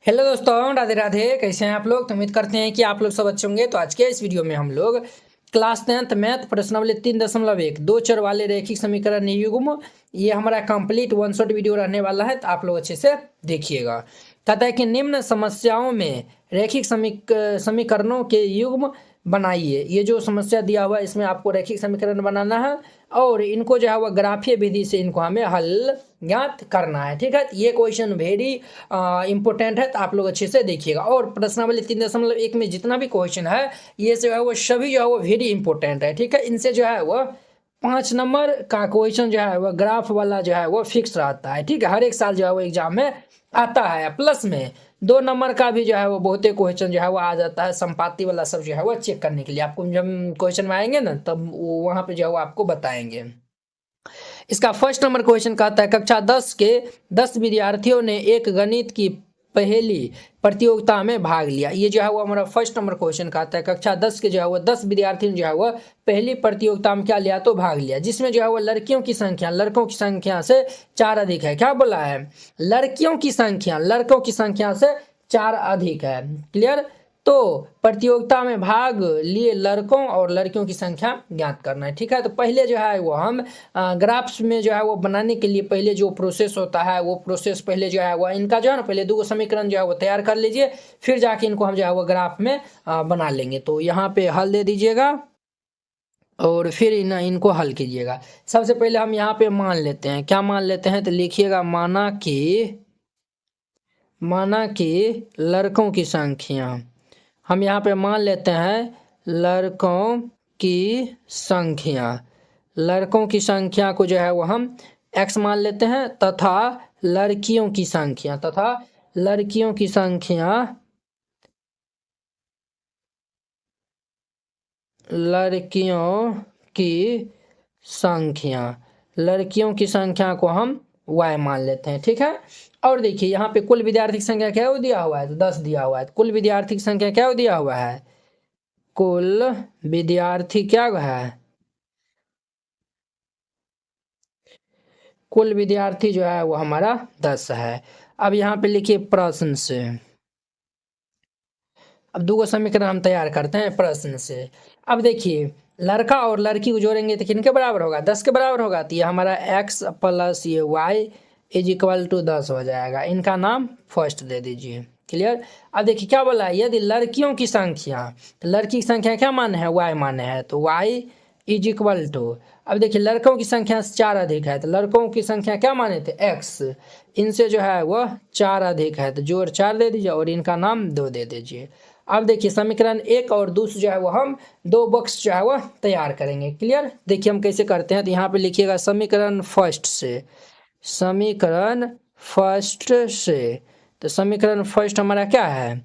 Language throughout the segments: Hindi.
हेलो दोस्तों, राधे राधे। कैसे हैं आप लोग? तो उम्मीद करते हैं कि आप लोग सब अच्छे होंगे। तो आज के इस वीडियो में हम लोग क्लास 10th मैथ प्रश्नावली 3.1 दो चर वाले रैखिक समीकरण युग्म, ये हमारा कंप्लीट वन शॉट वीडियो रहने वाला है। तो आप लोग अच्छे से देखिएगा। कहता है कि निम्न समस्याओं में रैखिक समीकरणों के युग्म बनाइए। ये जो समस्या दिया हुआ है इसमें आपको रैखिक समीकरण बनाना है और इनको जो है वह ग्राफीय विधि से इनको हमें हल ज्ञात करना है। ठीक है, ये क्वेश्चन वेरी इंपॉर्टेंट है, तो आप लोग अच्छे से देखिएगा। और प्रश्नावली 3.1 में जितना भी क्वेश्चन है ये जो है वो सभी जो है वो वेरी इंपॉर्टेंट है। ठीक है, इनसे जो है वो 5 नंबर का क्वेश्चन जो है वो ग्राफ वाला जो है वो फिक्स रहता है। ठीक है, हर एक साल जो है वो एग्जाम में आता है। प्लस में 2 नंबर का भी जो है वो बहुते क्वेश्चन जो है वो आ जाता है, संपाति वाला सब जो है वो चेक करने के लिए। आपको जब क्वेश्चन में आएंगे ना तब वहाँ पे जो है वो आपको बताएंगे। इसका फर्स्ट नंबर क्वेश्चन कहता है कक्षा 10 के 10 विद्यार्थियों ने एक गणित की पहेली प्रतियोगिता में भाग लिया। ये जो है वो हमारा फर्स्ट नंबर क्वेश्चन कहता है कक्षा 10 के जो है वो 10 विद्यार्थियों ने जो है वो पहली प्रतियोगिता में क्या लिया? तो भाग लिया, जिसमें जो है वो लड़कियों की संख्या से 4 अधिक है। क्या बोला है? लड़कियों की संख्या से 4 अधिक है। क्लियर? तो प्रतियोगिता में भाग लिए लड़कों और लड़कियों की संख्या ज्ञात करना है। ठीक है, तो पहले जो है वो हम ग्राफ्स में जो है वो बनाने के लिए पहले जो प्रोसेस होता है वो प्रोसेस पहले जो है वो इनका जो है ना पहले 2 समीकरण जो है वो तैयार कर लीजिए, फिर जाके इनको हम जो है वो ग्राफ में बना लेंगे। तो यहाँ पे हल दे दीजिएगा और फिर इनको हल कीजिएगा। सबसे पहले हम यहाँ पे मान लेते हैं। क्या मान लेते हैं? तो लिखिएगा माना कि लड़कों की संख्या, हम यहाँ पे मान लेते हैं लड़कों की संख्या को जो है वो हम x मान लेते हैं तथा लड़कियों की संख्या को हम y मान लेते हैं। ठीक है, और देखिए यहाँ पे कुल विद्यार्थी की संख्या क्या दिया हुआ है? तो 10 दिया हुआ है। कुल विद्यार्थी की संख्या क्या दिया हुआ है? कुल विद्यार्थी क्या है? कुल विद्यार्थी जो है वो हमारा 10 है। अब यहाँ पे लिखिए प्रश्न से। अब 2 समीकरण हम तैयार करते हैं प्रश्न से। अब देखिए लड़का और लड़की को जोड़ेंगे तो किनके बराबर होगा? 10 के बराबर होगा। तो ये हमारा x प्लस ये y इज इक्वल टू 10 हो जाएगा। इनका नाम फर्स्ट दे दीजिए। क्लियर? अब देखिए क्या बोला है, यदि लड़कियों की संख्या, तो लड़की की संख्या क्या माने है? y माने है, तो y इज इक्वल टू, अब देखिए लड़कों की संख्या से 4 अधिक है, तो लड़कों की संख्या क्या माने थे? x, इनसे जो है वह 4 अधिक है, तो जोड़ 4 दे दीजिए और इनका नाम 2 दे दीजिए। अब देखिए समीकरण 1 और 2 जो है वो हम 2 बॉक्स जो है वह तैयार करेंगे। क्लियर? देखिए हम कैसे करते हैं, तो यहाँ पे लिखिएगा समीकरण फर्स्ट से। तो समीकरण फर्स्ट हमारा क्या है?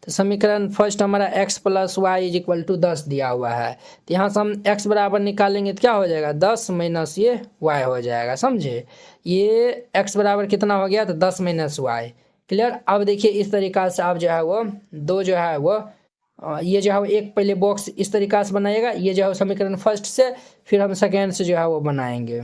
तो समीकरण फर्स्ट हमारा x plus Y is equal to 10 दिया हुआ है। तो यहाँ से हम x बराबर निकालेंगे तो क्या हो जाएगा? 10 माइनस ये y हो जाएगा। समझे? ये x बराबर कितना हो गया? तो 10 माइनस वाई। क्लियर? अब देखिए इस तरीका से आप जो है वो 2 जो है वो ये जो है वो एक पहले बॉक्स इस तरीका से बनाइएगा। ये जो है समीकरण फर्स्ट से, फिर हम सेकेंड से जो है वो बनाएंगे।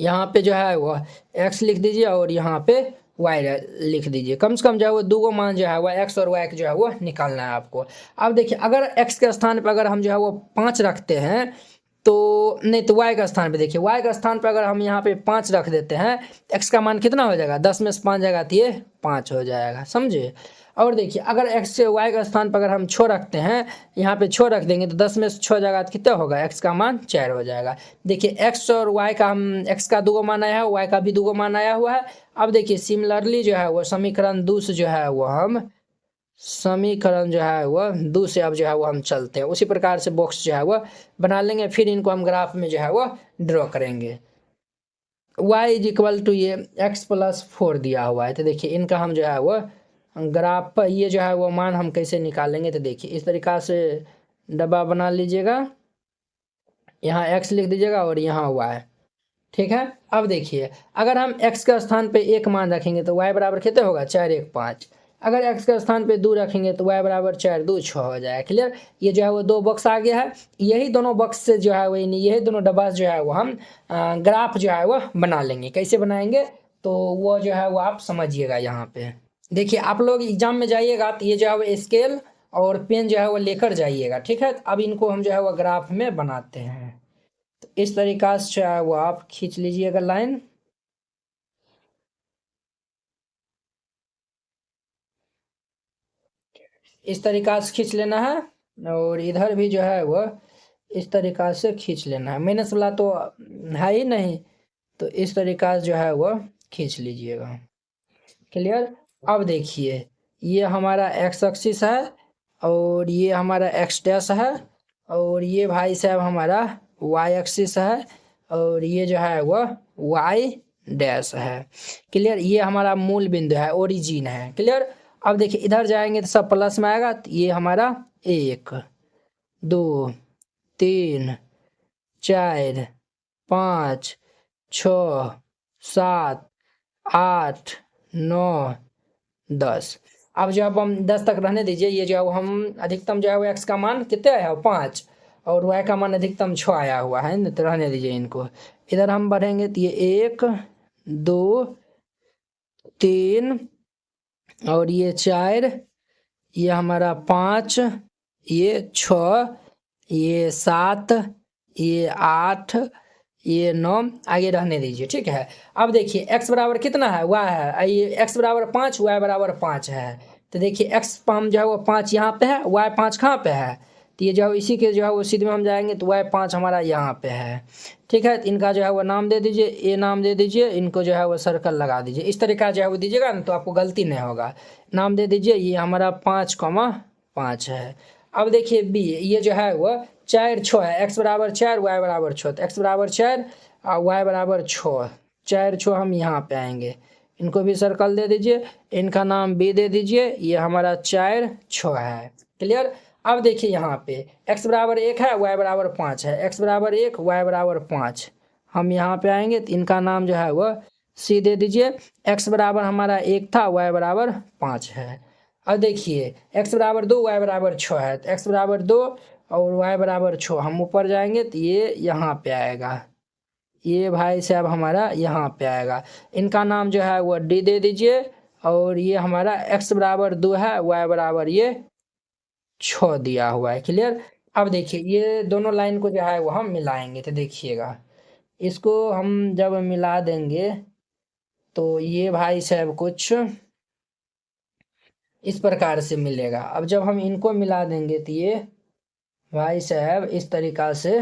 यहाँ पे जो है वो x लिख दीजिए और यहाँ पे y लिख दीजिए। कम से कम जो है वो 2 मान जो है वो x और y जो है वो निकालना है आपको। अब देखिए अगर x के स्थान पर अगर हम जो है वो 5 रखते हैं तो नहीं, तो y का स्थान पे देखिए, y का स्थान पर अगर हम यहाँ पे 5 रख देते हैं, x का मान कितना हो जाएगा? 10 में से 5 जाएगा तो ये 5 हो जाएगा। समझे? और देखिए अगर x से y का स्थान पर अगर हम 6 रखते हैं, यहाँ पे 6 रख देंगे तो 10 में से 6 जाएगा तो कितना होगा? x का मान 4 हो जाएगा। देखिए x और y का हम x का 2 मान आया है, y का भी 2 मान आया हुआ है। अब देखिए सिमिलरली जो है वो समीकरण 2 से जो है वो हम समीकरण जो है वह 2 से अब जो है वो हम चलते हैं। उसी प्रकार से बॉक्स जो है वह बना लेंगे, फिर इनको हम ग्राफ में जो है वह ड्रॉ करेंगे। y इज इक्वल टू ये x प्लस 4 दिया हुआ है। तो देखिए इनका हम जो है वह ग्राफ पर ये जो है वो मान हम कैसे निकालेंगे, तो देखिए इस तरीका से डब्बा बना लीजिएगा, यहाँ x लिख दीजिएगा और यहाँ y। ठीक है, अब देखिए अगर हम x के स्थान पे 1 मान रखेंगे तो y बराबर कितने होगा? 4 1 5। अगर x के स्थान पे 2 रखेंगे तो y बराबर 4 2 6 हो जाएगा। क्लियर? ये जो है वो 2 बॉक्स आ गया है। यही दोनों बॉक्स से जो है वो यही दोनों डब्बा जो है वो हम ग्राफ जो है वो बना लेंगे। कैसे बनाएंगे तो वो जो है वो आप समझिएगा यहाँ पे। देखिए आप लोग एग्जाम में जाइएगा तो ये जो है वो स्केल और पेन जो है वो लेकर जाइएगा, ठीक है। अब इनको हम जो है वो ग्राफ में बनाते हैं। तो इस तरीका से जो है वो आप खींच लीजिएगा लाइन। इस तरीका से खींच लेना है और इधर भी जो है वो इस तरीका से खींच लेना है। माइनस वाला तो है ही नहीं, तो इस तरीका से जो है वो खींच लीजिएगा। क्लियर। अब देखिए ये हमारा एक्स एक्सिस है और ये हमारा एक्स डैश है और ये भाई साहब हमारा वाई एक्सिस है और ये जो है वो वाई डैश है। क्लियर। ये हमारा मूल बिंदु है, ओरिजिन है। क्लियर। अब देखिए इधर जाएंगे तो सब प्लस में आएगा, तो ये हमारा 1 2 3 4 5 6 7 8 9 10। अब जो अब हम 10 तक रहने दीजिए। ये जो है हम अधिकतम जो है वो एक्स का मान कितने आया है 5 और वाई का मान अधिकतम 6 आया हुआ है ना, तो रहने दीजिए इनको। इधर हम बढ़ेंगे तो ये 1 2 3 और ये 4, ये हमारा 5, ये 6, ये 7, ये 8, ये 9, आगे रहने दीजिए, ठीक है। अब देखिए x बराबर कितना है, y है। ये x बराबर 5, y बराबर 5 है। तो देखिए x हम जो है वो 5 यहाँ पे है, y 5 कहाँ पे है, तो ये जो है इसी के जो है वो सीधे में हम जाएंगे तो y 5 हमारा यहाँ पे है, ठीक है। तो इनका जो है वो नाम दे दीजिए, ए नाम दे दीजिए, इनको जो है वो सर्कल लगा दीजिए। इस तरीका जो है वो दीजिएगा ना तो आपको गलती नहीं होगा। नाम दे दीजिए, ये हमारा 5,5 है। अब देखिए बी, ये जो है वो 4 6 है, x बराबर 4 y बराबर 6, तो x बराबर 4 और y बराबर 6, 4 6 हम यहाँ पे आएंगे। इनको भी सर्कल दे दीजिए, इनका नाम बी दे दीजिए, ये हमारा 4 6 है। क्लियर। अब देखिए यहाँ पे x बराबर 1 है, y बराबर 5 है, x बराबर 1 y बराबर 5, हम यहाँ पे आएंगे तो इनका नाम जो है वो सी दे दीजिए। x बराबर हमारा 1 था, y बराबर 5 है। अब देखिए x बराबर 2 y बराबर 6 है, तो x बराबर 2 और y बराबर 6, हम ऊपर जाएंगे तो ये यहाँ पे आएगा, ये भाई साहब हमारा यहाँ पे आएगा। इनका नाम जो है वो डी दे दीजिए और ये हमारा x बराबर 2 है, y बराबर ये 6 दिया हुआ है। क्लियर। अब देखिए ये दोनों लाइन को जो है वो हम मिलाएंगे, तो देखिएगा इसको हम जब मिला देंगे तो ये भाई साहब कुछ इस प्रकार से मिलेगा। अब जब हम इनको मिला देंगे तो ये भाई साहब इस तरीका से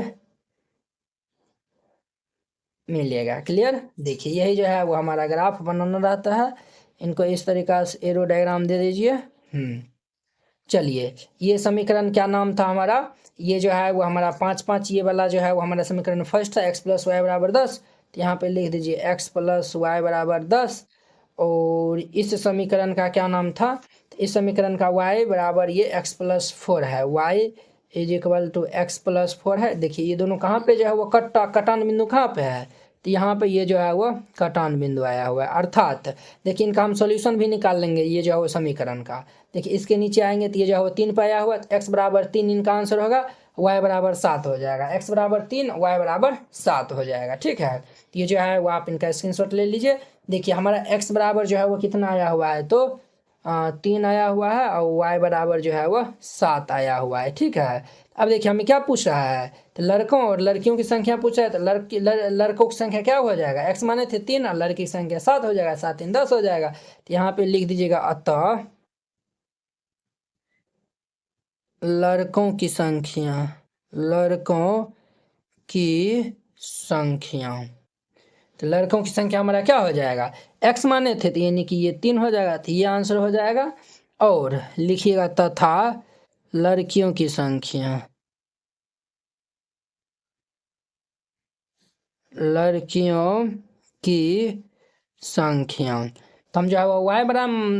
मिलेगा। क्लियर। देखिए यही जो है वो हमारा ग्राफ बनाना रहता है। इनको इस तरीका से एरो डायग्राम दे दीजिए। चलिए ये समीकरण क्या नाम था हमारा, ये जो है वो हमारा 5 5, ये वाला जो है वो हमारा समीकरण फर्स्ट था, x प्लस वाई बराबर 10। तो यहाँ पे लिख दीजिए x प्लस वाई बराबर 10। और इस समीकरण का क्या नाम था, तो इस समीकरण का y बराबर ये x प्लस 4 है, y is equal to x plus 4 है। देखिए ये दोनों कहाँ पे जो है वो कटान बिंदु कहाँ पे है, तो यहाँ पे ये जो है वो कटान बिंदु आया हुआ है। अर्थात देखिए इनका हम सॉल्यूशन भी निकाल लेंगे, ये जो है वो समीकरण का। देखिए इसके नीचे आएंगे तो ये जो है वो 3 पे आया हुआ, तो x बराबर 3 इनका आंसर होगा, y बराबर 7 हो जाएगा, x बराबर 3 y बराबर 7 हो जाएगा, ठीक है। तो ये जो है वो आप इनका स्क्रीनशॉट ले लीजिए। देखिए हमारा x बराबर जो है वो कितना आया हुआ है, तो 3 आया हुआ है और y बराबर जो है वो 7 आया हुआ है, ठीक है। अब देखिए हमें क्या पूछ रहा है, तो लड़कों और लड़कियों की संख्या पूछा है, तो लड़कों की संख्या क्या हो जाएगा, x माने थे 3 और लड़की की संख्या 7 हो जाएगा, 7 3 10 हो जाएगा। तो यहाँ पे लिख दीजिएगा अतः लड़कों की संख्या, लड़कों की संख्या, तो लड़कों की संख्या हमारा क्या हो जाएगा, x माने थे तो यानी कि ये 3 हो जाएगा, तो ये आंसर हो जाएगा। और लिखिएगा तथा लड़कियों की संख्या, लड़कियों की संख्या, तो हम जो है वो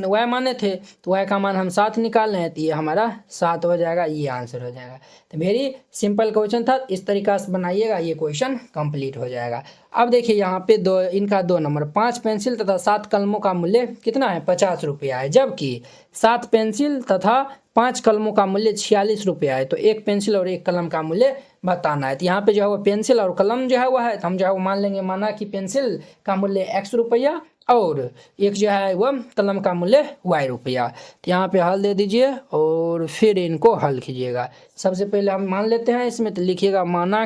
y माने थे तो y का मान हम 7 निकाल रहे हैं, तो ये हमारा 7 हो जाएगा, ये आंसर हो जाएगा। तो वेरी सिंपल क्वेश्चन था, इस तरीका से बनाइएगा, ये क्वेश्चन कंप्लीट हो जाएगा। अब देखिए यहाँ पे इनका 2 नंबर, 5 पेंसिल तथा 7 कलमों का मूल्य कितना है, 50 रुपया है, जबकि 7 पेंसिल तथा 5 कलमों का मूल्य 46 रुपया है। तो एक पेंसिल और एक कलम का मूल्य बताना है। तो यहाँ पे जो है वो पेंसिल और कलम जो है वो है, तो हम जो है वो मान लेंगे, माना कि पेंसिल का मूल्य x रुपया और एक जो है वह कलम का मूल्य y रुपया। तो यहाँ पे हल दे दीजिए और फिर इनको हल कीजिएगा। सबसे पहले हम मान लेते हैं इसमें, तो लिखिएगा माना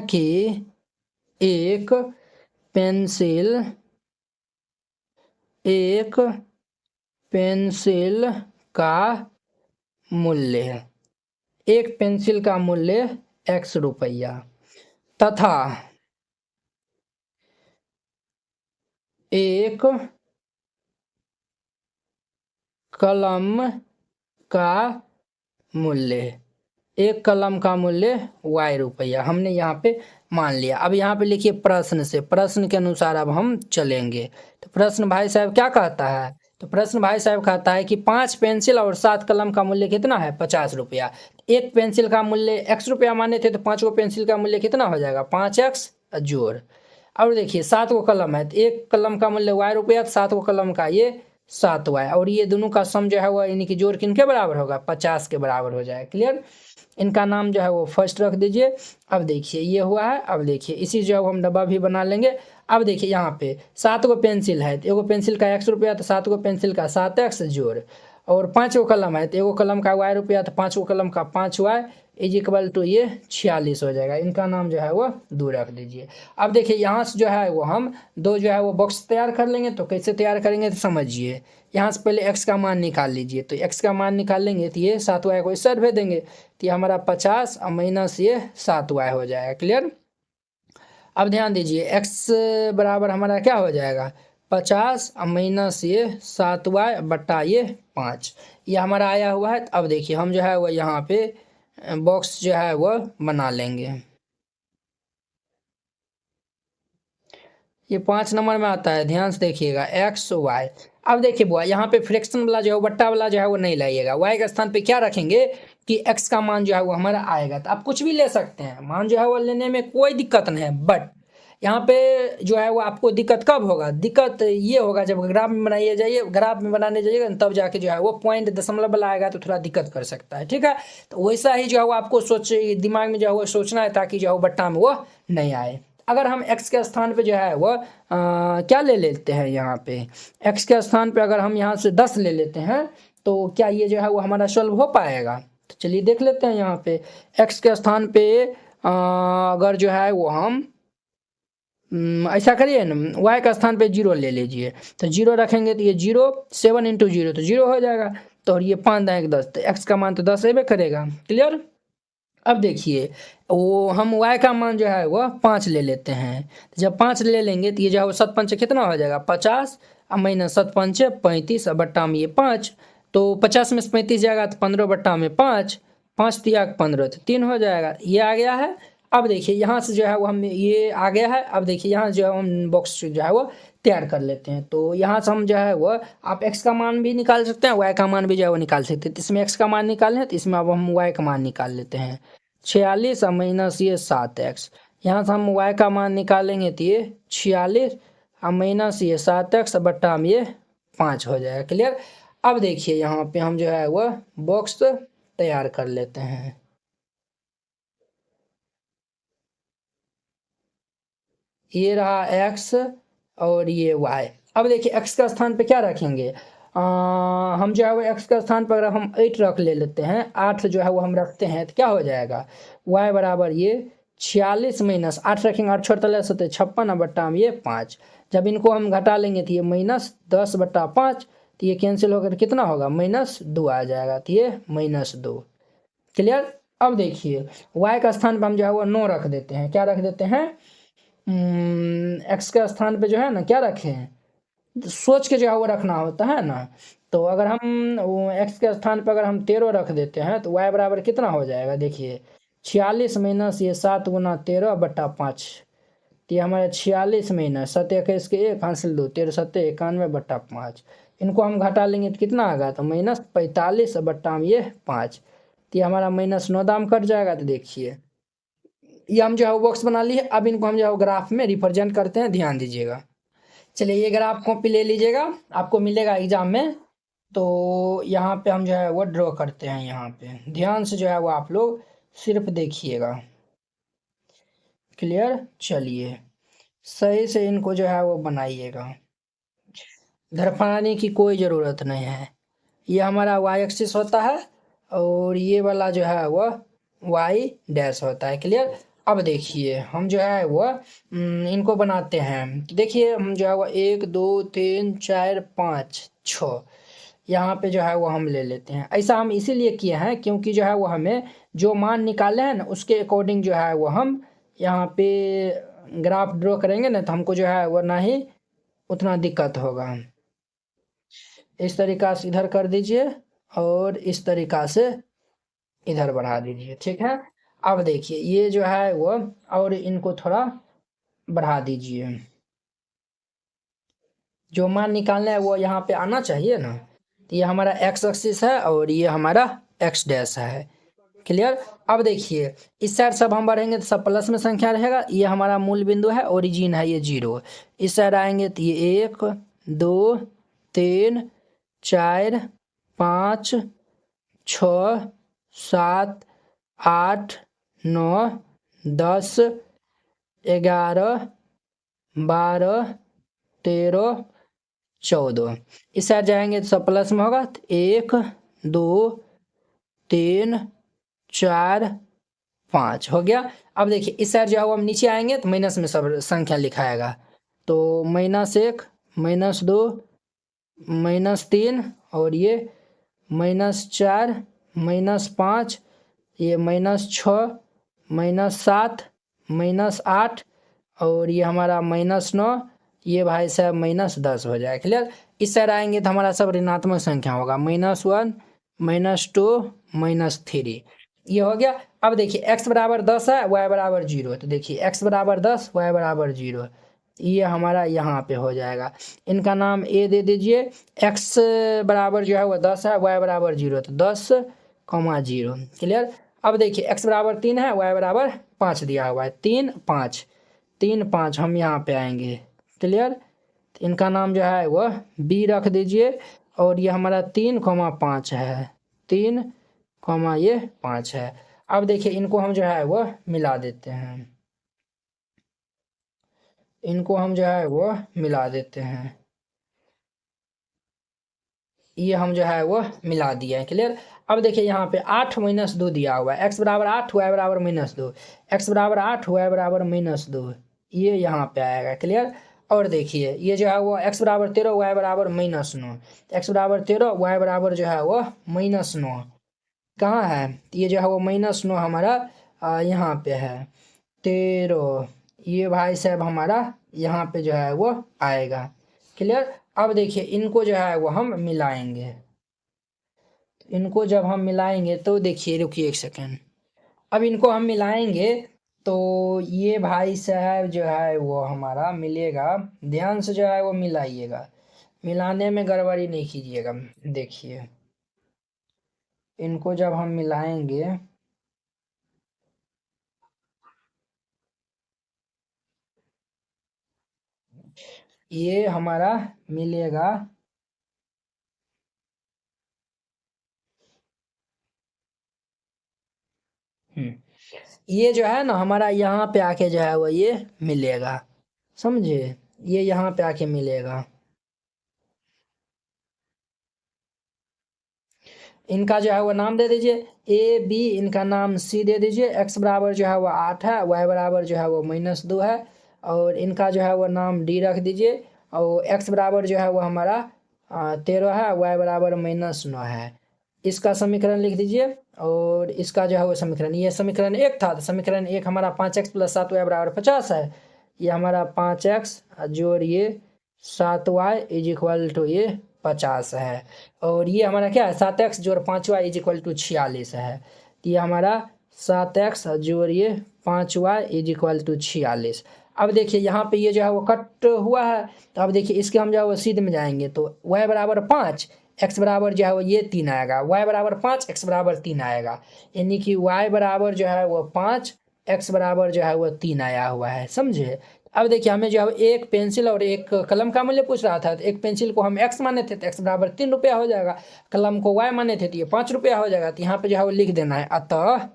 कि एक पेंसिल का मूल्य x रुपया तथा एक कलम का मूल्य y रुपया हमने यहाँ पे मान लिया। अब यहाँ पे लिखिए प्रश्न के अनुसार अब हम चलेंगे। तो प्रश्न भाई साहब क्या कहता है? तो प्रश्न भाई साहब कहता है कि 5 पेंसिल और 7 कलम का मूल्य कितना है? 50 रुपया। एक पेंसिल का मूल्य x रुपया माने थे, तो 5 को पेंसिल का मूल्य कितना हो जाएगा? 5x जोड़। और देखिए 7 को कलम है, तो एक कलम का मूल्य y रुपया, 7 को कलम का ये 7y, और ये दोनों का सम जो है वो यानी कि जोड़ किनके बराबर होगा? 50 के बराबर हो जाएगा। क्लियर? इनका नाम जो है वो फर्स्ट रख दीजिए। अब देखिए ये हुआ है। अब देखिए इसी जो है हम डब्बा भी बना लेंगे। अब देखिए यहाँ पे 7 को पेंसिल है, तो एगो पेंसिल का x रुपया, तो 7 को पेंसिल का 7x जोड़, और 5 को कलम है, तो एगो कलम का y रुपया, तो 5 को कलम का 5y इज इक्वल टू ये 46 हो जाएगा। इनका नाम जो है वो 2 रख दीजिए। अब देखिए यहाँ से जो है वो हम 2 जो है वो बॉक्स तैयार कर लेंगे। तो कैसे तैयार करेंगे? तो समझिए, यहाँ से पहले x का मान निकाल लीजिए। तो x का मान निकालेंगे तो ये 7y को इस साइड भेज देंगे, तो ये हमारा 50 और माइनस ये 7y हो जाएगा। क्लियर? अब ध्यान दीजिए x बराबर हमारा क्या हो जाएगा? 50 और माइनस ये 7y बट्टा ये 5, ये हमारा आया हुआ है। अब देखिए हम जो है वो यहाँ पे बॉक्स जो है वो बना लेंगे। ये 5 नंबर में आता है, ध्यान से देखिएगा x y। अब देखिए बुआ यहाँ पे फ्रैक्शन वाला जो है बट्टा वाला जो है वो नहीं लाइएगा, y के स्थान पे क्या रखेंगे कि x का मान जो है वो हमारा आएगा। तो आप कुछ भी ले सकते हैं, मान जो है वो लेने में कोई दिक्कत नहीं है। बट यहाँ पे जो है वो आपको दिक्कत कब होगा? दिक्कत ये होगा जब ग्राफ में बनाने जाइएगा तब जाके जो है वो पॉइंट दशमलव वाला आएगा, तो थोड़ा दिक्कत कर सकता है। ठीक है? तो वैसा ही जो है वो आपको दिमाग में जो है वो सोचना है, ताकि जो है वो बट्टा में वो नहीं आए। अगर हम x के स्थान पे जो है वो क्या ले लेते हैं, यहाँ पे x के स्थान पे अगर हम यहाँ से 10 ले लेते हैं, तो क्या ये जो है वो हमारा सॉल्व हो पाएगा? तो चलिए देख लेते हैं। यहाँ पे x के स्थान पे अगर जो है वो हम ऐसा करिए ना, y का स्थान पे 0 ले लीजिए। तो 0 रखेंगे तो ये 0, 7 इंटू 0 तो 0 हो जाएगा। तो और ये 5 दाएँ 10, तो x का मान तो 10 रेबे करेगा। क्लियर? अब देखिए वो हम y का मान जो है वह 5 ले लेते हैं। तो जब 5 ले लेंगे तो ये जो है वो 7 पंचे कितना हो जाएगा? 50 और माइनस 7 पंचे 35 और बट्टा में ये 5, तो 50 में से 35 जाएगा तो 15 बट्टा में 5, 5 तिया 15 तो 3 हो जाएगा। ये आ गया है। अब देखिए यहाँ से जो है वो हम ये आ गया है। अब देखिए यहाँ जो है हम बॉक्स जो है वो तैयार कर लेते हैं। तो यहाँ से हम जो है वो आप x का मान भी निकाल सकते हैं, y का मान भी जो है वो निकाल सकते हैं। तो इसमें x का मान निकालें, तो इसमें अब हम y का मान निकाल लेते हैं। 46 और माइनस ये 7x, यहाँ से हम y का मान निकालेंगे तो ये 46 और माइनस ये 7x बट्टा में ये 5 हो जाएगा। क्लियर? अब देखिए यहाँ पे हम जो है वह बॉक्स तैयार कर लेते हैं। ये रहा x और ये y। अब देखिए x का स्थान पे क्या रखेंगे? हम जो है वो x का स्थान पर अगर हम 8 रख लेते हैं, 8 जो है वो हम रखते हैं, तो क्या हो जाएगा? y बराबर ये 46 माइनस 8 रखेंगे, 8 छोड़ते से 56 बट्टा में ये 5। जब इनको हम घटा लेंगे तो ये माइनस 10 बट्टा 5, तो ये कैंसिल होकर कितना होगा? -2 आ जाएगा, तो ये -2। क्लियर? अब देखिए y का स्थान पर हम जो है वो 9 रख देते हैं। क्या रख देते हैं? x के स्थान पे जो है ना क्या रखें, सोच के जो है वो रखना होता है ना। तो अगर हम x के स्थान पर अगर हम 13 रख देते हैं, तो y बराबर कितना हो जाएगा? देखिए 46 माइनस ये 7 गुना 13 बट्टा 5, तो ये हमारे 46 माइनस 7 21 के 1 हासिल 2, 13 7 91 बट्टा 5। इनको हम घटा लेंगे तो कितना आएगा? तो -45 बट्टा में ये 5, तो ये हमारा -9 दाम कट जाएगा। तो देखिए ये हम जो है वो बॉक्स बना लिए। अब इनको हम जो है ग्राफ में रिप्रेजेंट करते हैं, ध्यान दीजिएगा। चलिए ये ग्राफ कॉपी ले लीजिएगा, आपको मिलेगा एग्जाम में। तो यहाँ पे हम जो है वो ड्रॉ करते हैं। यहाँ पे ध्यान से जो है वो आप लोग सिर्फ देखिएगा। क्लियर? चलिए सही से इनको जो है वो बनाइएगा, धड़फड़ाने की कोई ज़रूरत नहीं है। ये हमारा वाई एक्सिस होता है और ये वाला जो है वो वाई डैश होता है। क्लियर। अब देखिए हम जो है वो इनको बनाते हैं। तो देखिए हम जो है वो 1 2 3 4 5 6 यहाँ पे जो है वो हम ले लेते हैं। ऐसा हम इसीलिए किए हैं क्योंकि जो है वो हमें जो मान निकाले हैं ना उसके अकॉर्डिंग जो है वो हम यहाँ पे ग्राफ ड्रॉ करेंगे ना, तो हमको जो है वो ना ही उतना दिक्कत होगा। इस तरीक़ा से इधर कर दीजिए और इस तरीक़ा से इधर बढ़ा दीजिए। ठीक है। अब देखिए ये जो है वो और इनको थोड़ा बढ़ा दीजिए। जो मान निकालना है वो यहाँ पे आना चाहिए ना। तो ये हमारा एक्स एक्सिस है और ये हमारा एक्स डैश है। क्लियर। अब देखिए इस साइड सब हम बढ़ेंगे तो सब प्लस में संख्या रहेगा। ये हमारा मूल बिंदु है, ओरिजिन है ये 0। इस साइड आएंगे तो ये 1 2 3 4 5 6 7 8 9 10 11 12 13 14। इस साइड जाएंगे तो सब प्लस में होगा तो 1 2 3 4 5 हो गया। अब देखिए इस साइड जो है वो हम नीचे आएंगे तो माइनस में सब संख्या लिखाएगा। तो -1 -2 -3 और ये -4 -5 ये -6 -7 -8 और ये हमारा -9। ये भाई साहब -10 हो जाए। क्लियर। इस साइड आएंगे तो हमारा सब ऋणात्मक संख्या होगा, -1 -2 -3। ये हो गया। अब देखिए x बराबर 10 है, y बराबर 0। तो देखिए x बराबर 10 y बराबर 0, ये हमारा यहाँ पे हो जाएगा। इनका नाम a दे दीजिए। x बराबर जो है वो 10 है, y बराबर 0, तो 10,0। क्लियर। अब देखिए x बराबर 3 है, y बराबर 5 दिया हुआ है। 3 5 3 5 हम यहाँ पे आएंगे। क्लियर। इनका नाम जो है वो b रख दीजिए और ये हमारा 3,5 है। 3, ये 5 है। अब देखिए इनको हम जो है वो मिला देते हैं। इनको हम जो है वो मिला देते हैं। ये हम जो है वो मिला दिए हैं। क्लियर। अब देखिए यहाँ पे 8 - 2 दिया हुआ है। x बराबर 8 y बराबर -2, x बराबर 8 y बराबर -2, ये यहाँ पे आएगा। क्लियर। और देखिए ये जो है वो x बराबर 13 y बराबर -9, x बराबर 13 y बराबर जो है वो -9 कहाँ है। ये जो है वो -9 हमारा यहाँ पे है 13। ये भाई साहब हमारा यहाँ पे जो है वो आएगा। क्लियर। अब देखिए इनको जो है वो हम मिलाएंगे। इनको जब हम मिलाएंगे तो देखिए, रुकिए एक सेकेंड। अब इनको हम मिलाएंगे तो ये भाई साहब जो है वो हमारा मिलेगा। ध्यान से जो है वो मिलाइएगा, मिलाने में गड़बड़ी नहीं कीजिएगा। देखिए इनको जब हम मिलाएंगे ये हमारा मिलेगा ये जो है ना हमारा यहाँ पे आके जो है वो ये मिलेगा। समझे, ये यहाँ पे आके मिलेगा। इनका जो है वो नाम दे दीजिए ए बी, इनका नाम सी दे दीजिए। x बराबर जो है वो 8 है, y बराबर जो है वो -2 है और इनका जो है वो नाम डी रख दीजिए। और x बराबर जो है वो हमारा 13 है, y बराबर -9 है। इसका समीकरण लिख दीजिए और इसका जो है वो समीकरण, ये समीकरण 1 था। तो समीकरण 1 हमारा 5x + 7y बराबर 50 है। ये हमारा 5x जोड़ ये 7y = ये 50 है। और ये हमारा क्या है 7x जोड़ 5y = 46 है। तो ये हमारा 7x जोड़ ये 5y = 46। अब देखिए यहाँ पे ये जो है वो कट हुआ है। तो अब देखिए इसके हम जो है वो सीध में जाएंगे तो y बराबर 5, x बराबर जो है वो ये 3 आएगा। y बराबर 5, x बराबर 3 आएगा। यानी कि y बराबर जो है वो 5, x बराबर जो है वो 3 आया हुआ है। समझे। अब देखिए हमें जो है एक पेंसिल और एक कलम का मूल्य पूछ रहा था। तो एक पेंसिल को हम x माने थे तो x बराबर 3 रुपया हो जाएगा। कलम को y माने थे तो ये 5 रुपया हो जाएगा। तो यहाँ पे जो है वो लिख देना है, अतः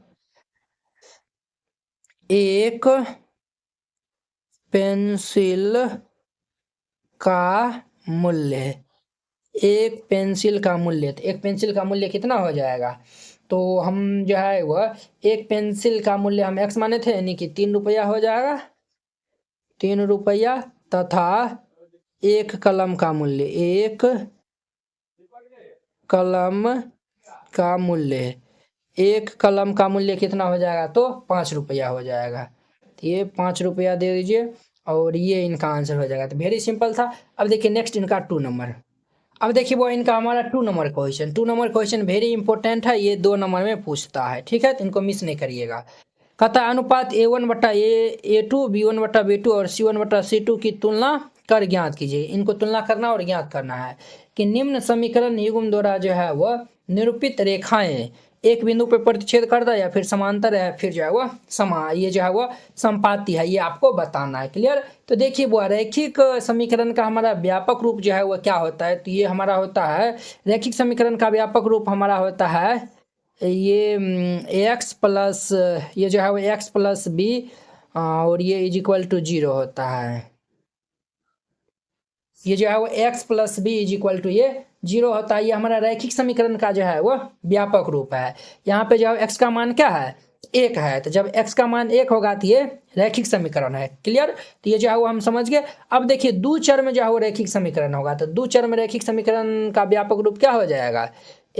एक पेंसिल का मूल्य, एक पेंसिल का मूल्य, तो एक पेंसिल का मूल्य कितना हो जाएगा? तो हम जो है वह एक पेंसिल का मूल्य हम x माने थे, यानी कि 3 रुपया हो जाएगा, 3 रुपया, तथा एक कलम का मूल्य, एक कलम का मूल्य, एक कलम का मूल्य कितना हो जाएगा? तो 5 रुपया हो जाएगा। तो ये 5 रुपया दे दीजिए और ये इनका आंसर हो जाएगा। तो वेरी सिंपल था। अब देखिए नेक्स्ट इनका 2 नंबर। अब देखिए वो इनका हमारा 2 number question, 2 number question very important है, ये 2 नंबर में पूछता है, ठीक है, तो इनको मिस नहीं करिएगा। कहता अनुपात A1/A2, B1/B2 और C1/C2 की तुलना कर ज्ञात कीजिए। इनको तुलना करना और ज्ञात करना है कि निम्न समीकरण युग्म द्वारा जो है वह निरूपित रेखाएं एक बिंदु पर प्रतिच्छेद कर दे या फिर समांतर है, फिर जो है वह ये जो है वह संपाती है, ये आपको बताना है। क्लियर? तो देखिए वो रैखिक समीकरण का हमारा व्यापक रूप जो है वह क्या होता है? तो ये हमारा होता है रैखिक समीकरण का व्यापक रूप हमारा होता है ये x प्लस ये जो है वो x प्लस बी और ये इज इक्वल टू 0 होता है। ये जो है वो x plus B is equal to ये 0 होता है। ये हमारा रैखिक समीकरण का जो है वो व्यापक रूप है। यहाँ पे जो है x का मान क्या है? 1 है। तो जब x का मान 1 होगा तो ये रैखिक समीकरण है। क्लियर? तो ये जो है वो हम समझ गए। अब देखिए दो चर में जो है वो रैखिक समीकरण होगा, तो दो चर में रैखिक समीकरण का व्यापक रूप क्या हो जाएगा?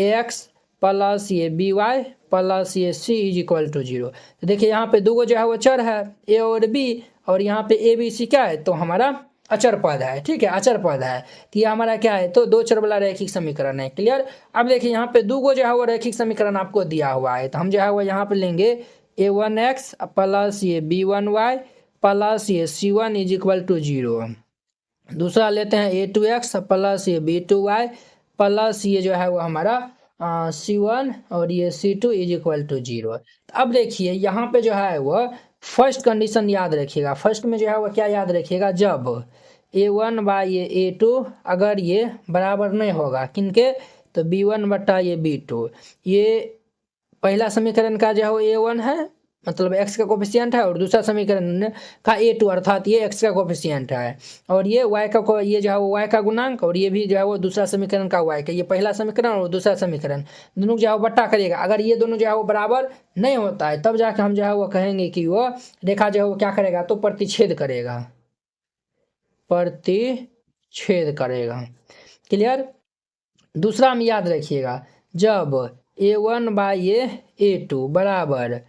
ax प्लस ये बी वाई प्लस ये सी इज इक्वल टू 0। तो देखिए यहाँ पे दो जो है वो चर है ए और बी, और यहाँ पे ए बी सी क्या है? तो हमारा अचर पद है, ठीक है, अचर पद है। तो ये हमारा क्या है? तो दो चर वाला रैखिक समीकरण है। क्लियर? अब देखिए यहाँ पे दो जो है वो रैखिक समीकरण आपको दिया हुआ है, तो हम जो है वो यहाँ पे लेंगे a1x प्लस ये b1y प्लस ये c1 इज इक्वल टू 0। दूसरा लेते हैं a2x प्लस ये b2y प्लस ये जो है वो हमारा C1 और ये C2 इज इक्वल टू 0। अब देखिए यहाँ पे जो है वो फर्स्ट कंडीशन याद रखिएगा। फर्स्ट में जो है वो क्या याद रखिएगा? जब A1 बाई ये A2 अगर ये बराबर नहीं होगा किनके? तो B1 बटा ये B2। ये पहला समीकरण का जो है वो A1 है, मतलब x का कोफिशिएंट है, और दूसरा समीकरण का A2 अर्थात ये x का कोफिशिएंट है, और ये y का ये जो है वो y का गुणांक, और ये भी जो है वो दूसरा समीकरण का y का, ये पहला समीकरण और दूसरा समीकरण दोनों जो है वो बट्टा करिएगा। अगर ये दोनों जो है वो बराबर नहीं होता है तब जाके हम जो है वो कहेंगे कि वो रेखा जो है वो क्या करेगा? तो प्रतिच्छेद करेगा, प्रतिच्छेद करेगा। क्लियर? दूसरा हम याद रखिएगा, जब A1 बाई ये A2 बराबर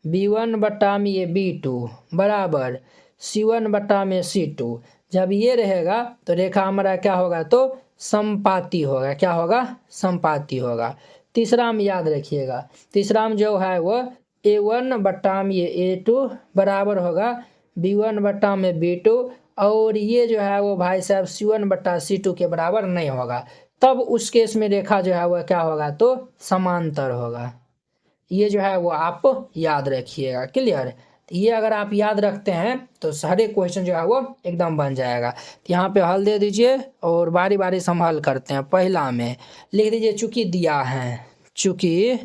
B1 बटा में ये B2 बराबर C1 बटा में C2, जब ये रहेगा तो रेखा हमारा क्या होगा? तो संपाती होगा। क्या होगा? संपाती होगा। तीसरा हम याद रखिएगा, तीसरा हम जो है वो A1 बटा में ये A2 बराबर होगा B1 बटा में B2, और ये जो है वो भाई साहब C1 बटा C2 के बराबर नहीं होगा। तब उस केस में रेखा जो है वह क्या होगा? तो समांतर होगा। ये जो है वो आप याद रखिएगा। क्लियर? तो ये अगर आप याद रखते हैं तो सारे क्वेश्चन जो है वो एकदम बन जाएगा। तो यहाँ पे हल दे दीजिए और बारी बारी से हम हल करते हैं। पहला में लिख दीजिए चूंकि दिया है, चूंकि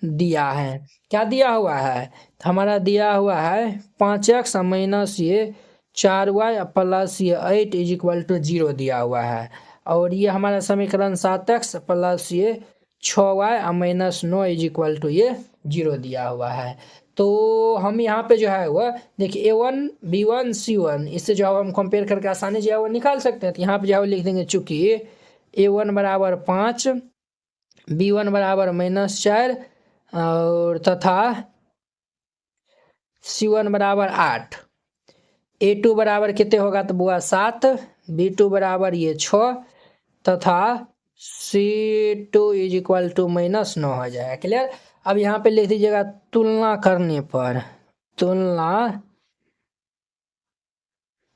दिया है। क्या दिया हुआ है? तो हमारा दिया हुआ है 5x माइनस ये 4y प्लस ये 8 इज इक्वल टू 0 दिया हुआ है, और ये हमारा समीकरण 7x प्लस ये 6y minus 9 is equal to ये 0 दिया हुआ है। तो हम यहाँ पे जो है वह देखिए A1 B1 C1 इससे जो है हम कंपेयर करके आसानी जो है वो निकाल सकते हैं। तो यहाँ पे जो है वो लिख देंगे चूँकि A1 बराबर 5, B1 बराबर -4 और तथा C1 बराबर 8, A2 बराबर कितने होगा? तो बुआ 7, B2 बराबर ये 6 तथा C2 इज इक्वल टू -9 हो जाएगा। क्लियर? अब यहाँ पे लिख दीजिएगा तुलना करने पर, तुलना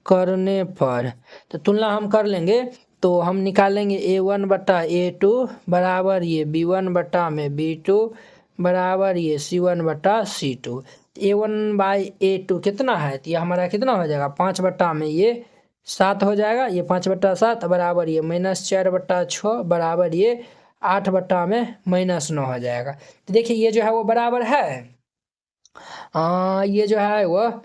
करने पर, तो तुलना हम कर लेंगे तो हम निकालेंगे A1 बटा A2 बराबर ये B1 बटा में B2 बराबर ये C1 बटा C2। A1 बाई A2 कितना है? तो ये हमारा कितना हो जाएगा? 5 बटा में ये 7 हो जाएगा, ये 5 बटा 7 बराबर ये -4 बटा 6 बराबर ये 8 बटा में -9 हो जाएगा। तो देखिए ये जो है वो बराबर है, ये जो है वह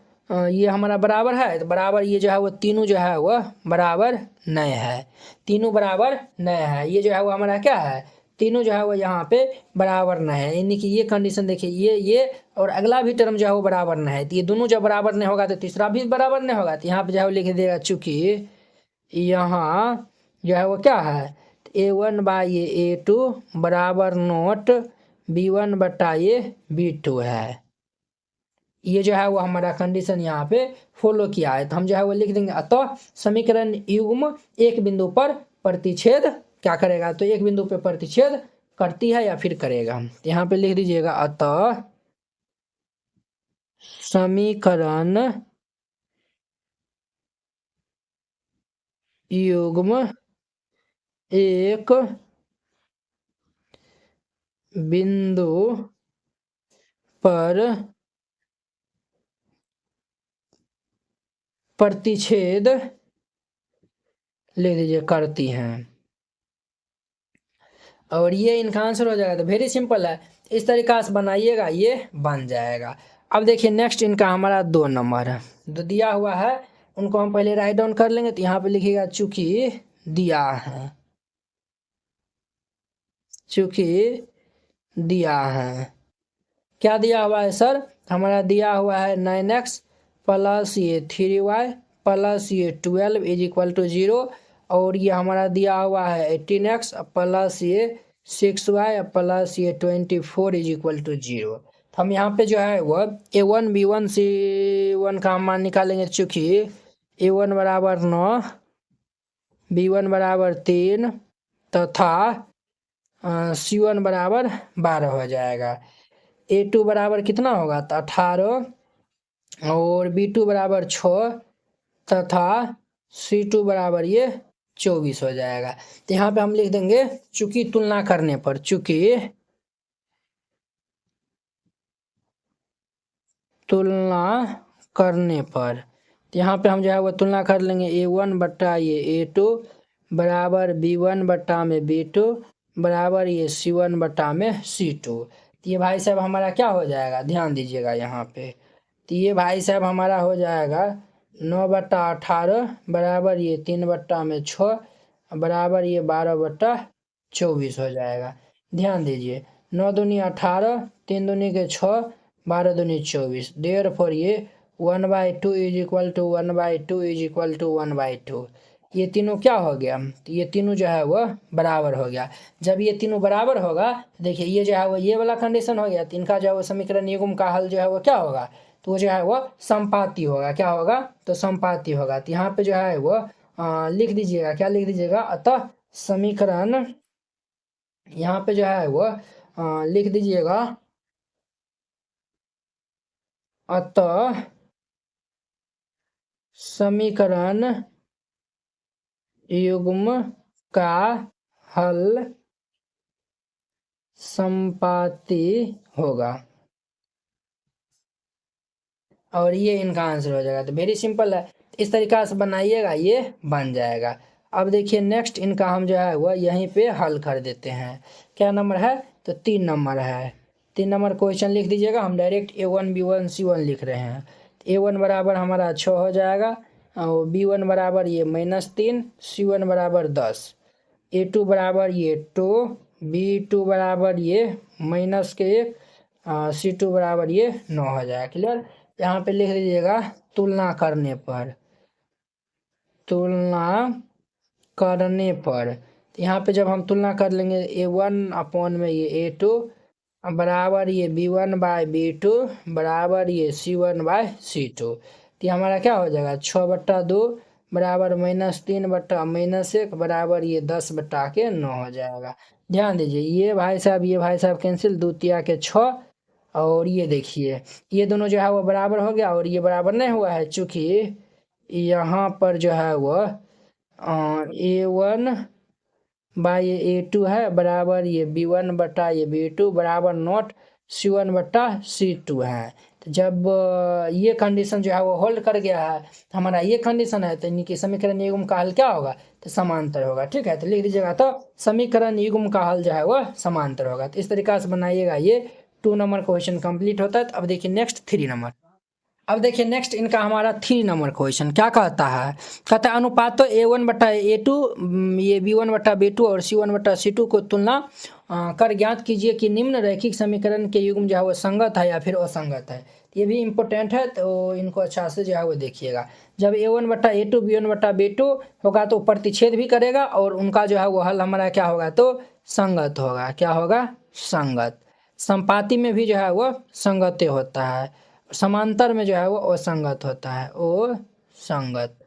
ये हमारा बराबर है, तो बराबर ये जो है वो तीनों जो है वह बराबर नहीं है, तीनों बराबर नहीं है। ये जो है वो हमारा क्या है, तीनों जो है वो यहाँ पे बराबर नहीं है, यानी कि ये कंडीशन देखिए, ये और अगला भी टर्म जो है वो बराबर नहीं है। तो ये दोनों जब बराबर नहीं होगा तो तीसरा भी बराबर नहीं होगा। तो यहाँ पे जो है वो लिख देगा, चूंकि यहाँ जो है वो क्या है, A1/A2 बराबर नोट B1/A B2 है। ये जो है वो हमारा कंडीशन यहाँ पे फॉलो किया है। तो हम जो है वो लिख देंगे, अतः समीकरण युग्म एक बिंदु पर प्रतिच्छेद क्या करेगा, तो एक बिंदु पे प्रतिच्छेद करती है या फिर करेगा। यहाँ पे लिख दीजिएगा, अतः समीकरण युग्म एक बिंदु पर प्रतिच्छेद ले लीजिए करती हैं, और ये इनका आंसर हो जाएगा। तो वेरी सिंपल है, इस तरीका से बनाइएगा, ये बन जाएगा। अब देखिए नेक्स्ट इनका हमारा 2 नंबर है, जो दिया हुआ है उनको हम पहले राइट डाउन कर लेंगे। तो यहाँ पे लिखिएगा, चूंकि दिया है, चूंकि दिया है, क्या दिया हुआ है सर, हमारा दिया हुआ है 9x प्लस ये 3y प्लस ये 12 इज इक्वल टू 0, और ये हमारा दिया हुआ है 18x प्लस ये 6y प्लस ये 24 इज इक्वल टू 0। तो हम यहाँ पे जो है वह A1 B1 C1 का मान निकालेंगे, चूँकि A1 बराबर 9, B1 बराबर 3 तथा C1 बराबर 12 हो जाएगा। A2 बराबर कितना होगा, तो 18, और B2 बराबर 6 तथा C2 बराबर ये 24 हो जाएगा। तो यहाँ पे हम लिख देंगे, चूंकि तुलना करने पर, चूंकि तुलना करने पर, तो यहाँ पे हम जो है वो तुलना कर लेंगे, A1 बट्टा ये A2 बराबर B1 बट्टा में B2 बराबर ये C1 बट्टा में C2। तो ये भाई साहब हमारा क्या हो जाएगा, ध्यान दीजिएगा यहाँ पे। तो ये भाई साहब हमारा हो जाएगा 9/18 बराबर ये 3/6 बराबर ये 12/24 हो जाएगा। ध्यान दीजिए, 9 दूनी 18, 3 दूनी के 6, 12 दूनी 24, देयरफॉर ये 1/2 is equal to 1/2 is equal to 1/2। ये तीनों क्या हो गया, तो ये तीनों जो है वह बराबर हो गया। जब ये तीनों बराबर होगा, देखिए ये जो है वो ये वाला कंडीशन हो गया, तो इनका जो है वो समीकरण युग्म का हल जो है वो क्या होगा, तो वो जो है वो संपाती होगा। क्या होगा, तो संपाती होगा। तो यहाँ पे जो है वो लिख दीजिएगा, क्या लिख दीजिएगा, अतः समीकरण, यहाँ पे जो है वो लिख दीजिएगा, अतः समीकरण युग्म का हल संपाती होगा, और ये इनका आंसर हो जाएगा। तो वेरी सिंपल है, इस तरीका से बनाइएगा, ये बन जाएगा। अब देखिए नेक्स्ट इनका हम जो है वह यहीं पे हल कर देते हैं। क्या नंबर है, तो 3 नंबर है। 3 नंबर क्वेश्चन लिख दीजिएगा, हम डायरेक्ट A1 B1 C1 लिख रहे हैं। A1 बराबर हमारा 6 हो जाएगा, और B1 बराबर ये -3, C1 बराबर 10, A2 बराबर ये 2, B2 बराबर ये -1, C2 बराबर ये 9 हो जाएगा। क्लियर, यहाँ पे लिख लीजिएगा, तुलना करने पर, तुलना करने पर, यहाँ पे जब हम तुलना कर लेंगे, A1 अपॉन में ये A2 बराबर ये B1/B2 बराबर ये C1/C2। तो हमारा क्या हो जाएगा, 6/2 बराबर -3/-1 बराबर ये 10/9 हो जाएगा। ध्यान दीजिए, ये भाई साहब कैंसिल, 2 तिया के 6, और ये देखिए ये दोनों जो है वो बराबर हो गया, और ये बराबर नहीं हुआ है, चूँकि यहाँ पर जो है वह A1 बाई A2 है बराबर ये B1/ये B2 बराबर नॉट C1/C2 है। तो जब ये कंडीशन जो है वो होल्ड कर गया है, हमारा ये कंडीशन है, तो इनकी समीकरण युग्म का हल क्या होगा, तो समांतर होगा। ठीक है, तो लिख दीजिएगा, तो समीकरण युग्म का हल जो है वो समांतर होगा। तो इस तरीका से बनाइएगा, ये 2 नंबर क्वेश्चन कंप्लीट होता है। अब देखिए नेक्स्ट 3 नंबर। अब देखिए नेक्स्ट इनका हमारा 3 नंबर क्वेश्चन क्या कहता है, कहता है अनुपात A1/A2 ये B1/B2 और C1/C2 को तुलना कर ज्ञात कीजिए कि निम्न रैखिक समीकरण के युग्म जो है वो संगत है या फिर असंगत है। ये भी इम्पोर्टेंट है, तो इनको अच्छा से जो है वो देखिएगा। जब A1/A2 B1/B2 होगा तो प्रतिच्छेद भी करेगा और उनका जो है वो हल हमारा क्या होगा तो संगत होगा। क्या होगा? संगत। संपाती में भी जो है वो संगत होता है, समांतर में जो है वो असंगत होता है, असंगत।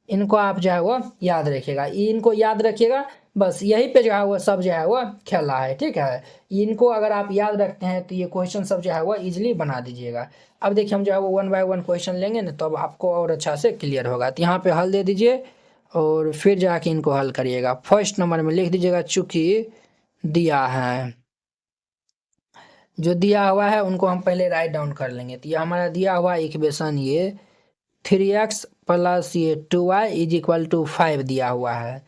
इनको आप जो है वो याद रखिएगा, इनको याद रखिएगा बस। यही पे जो है वो सब जो है वो खेला है, ठीक है। इनको अगर आप याद रखते हैं तो ये क्वेश्चन सब जो है वो इजीली बना दीजिएगा। अब देखिए हम जो है वो 1 बाय 1 क्वेश्चन लेंगे ना, तो अब आपको और अच्छा से क्लियर होगा। तो यहाँ पे हल दे दीजिए और फिर जाके इनको हल करिएगा। फर्स्ट नंबर में लिख दीजिएगा चूंकि दिया है, जो दिया हुआ है उनको हम पहले राइट डाउन कर लेंगे। तो ये हमारा दिया हुआ इक्वेशन ये 3x प्लस ये 2y इज इक्वल टू 5 दिया हुआ है,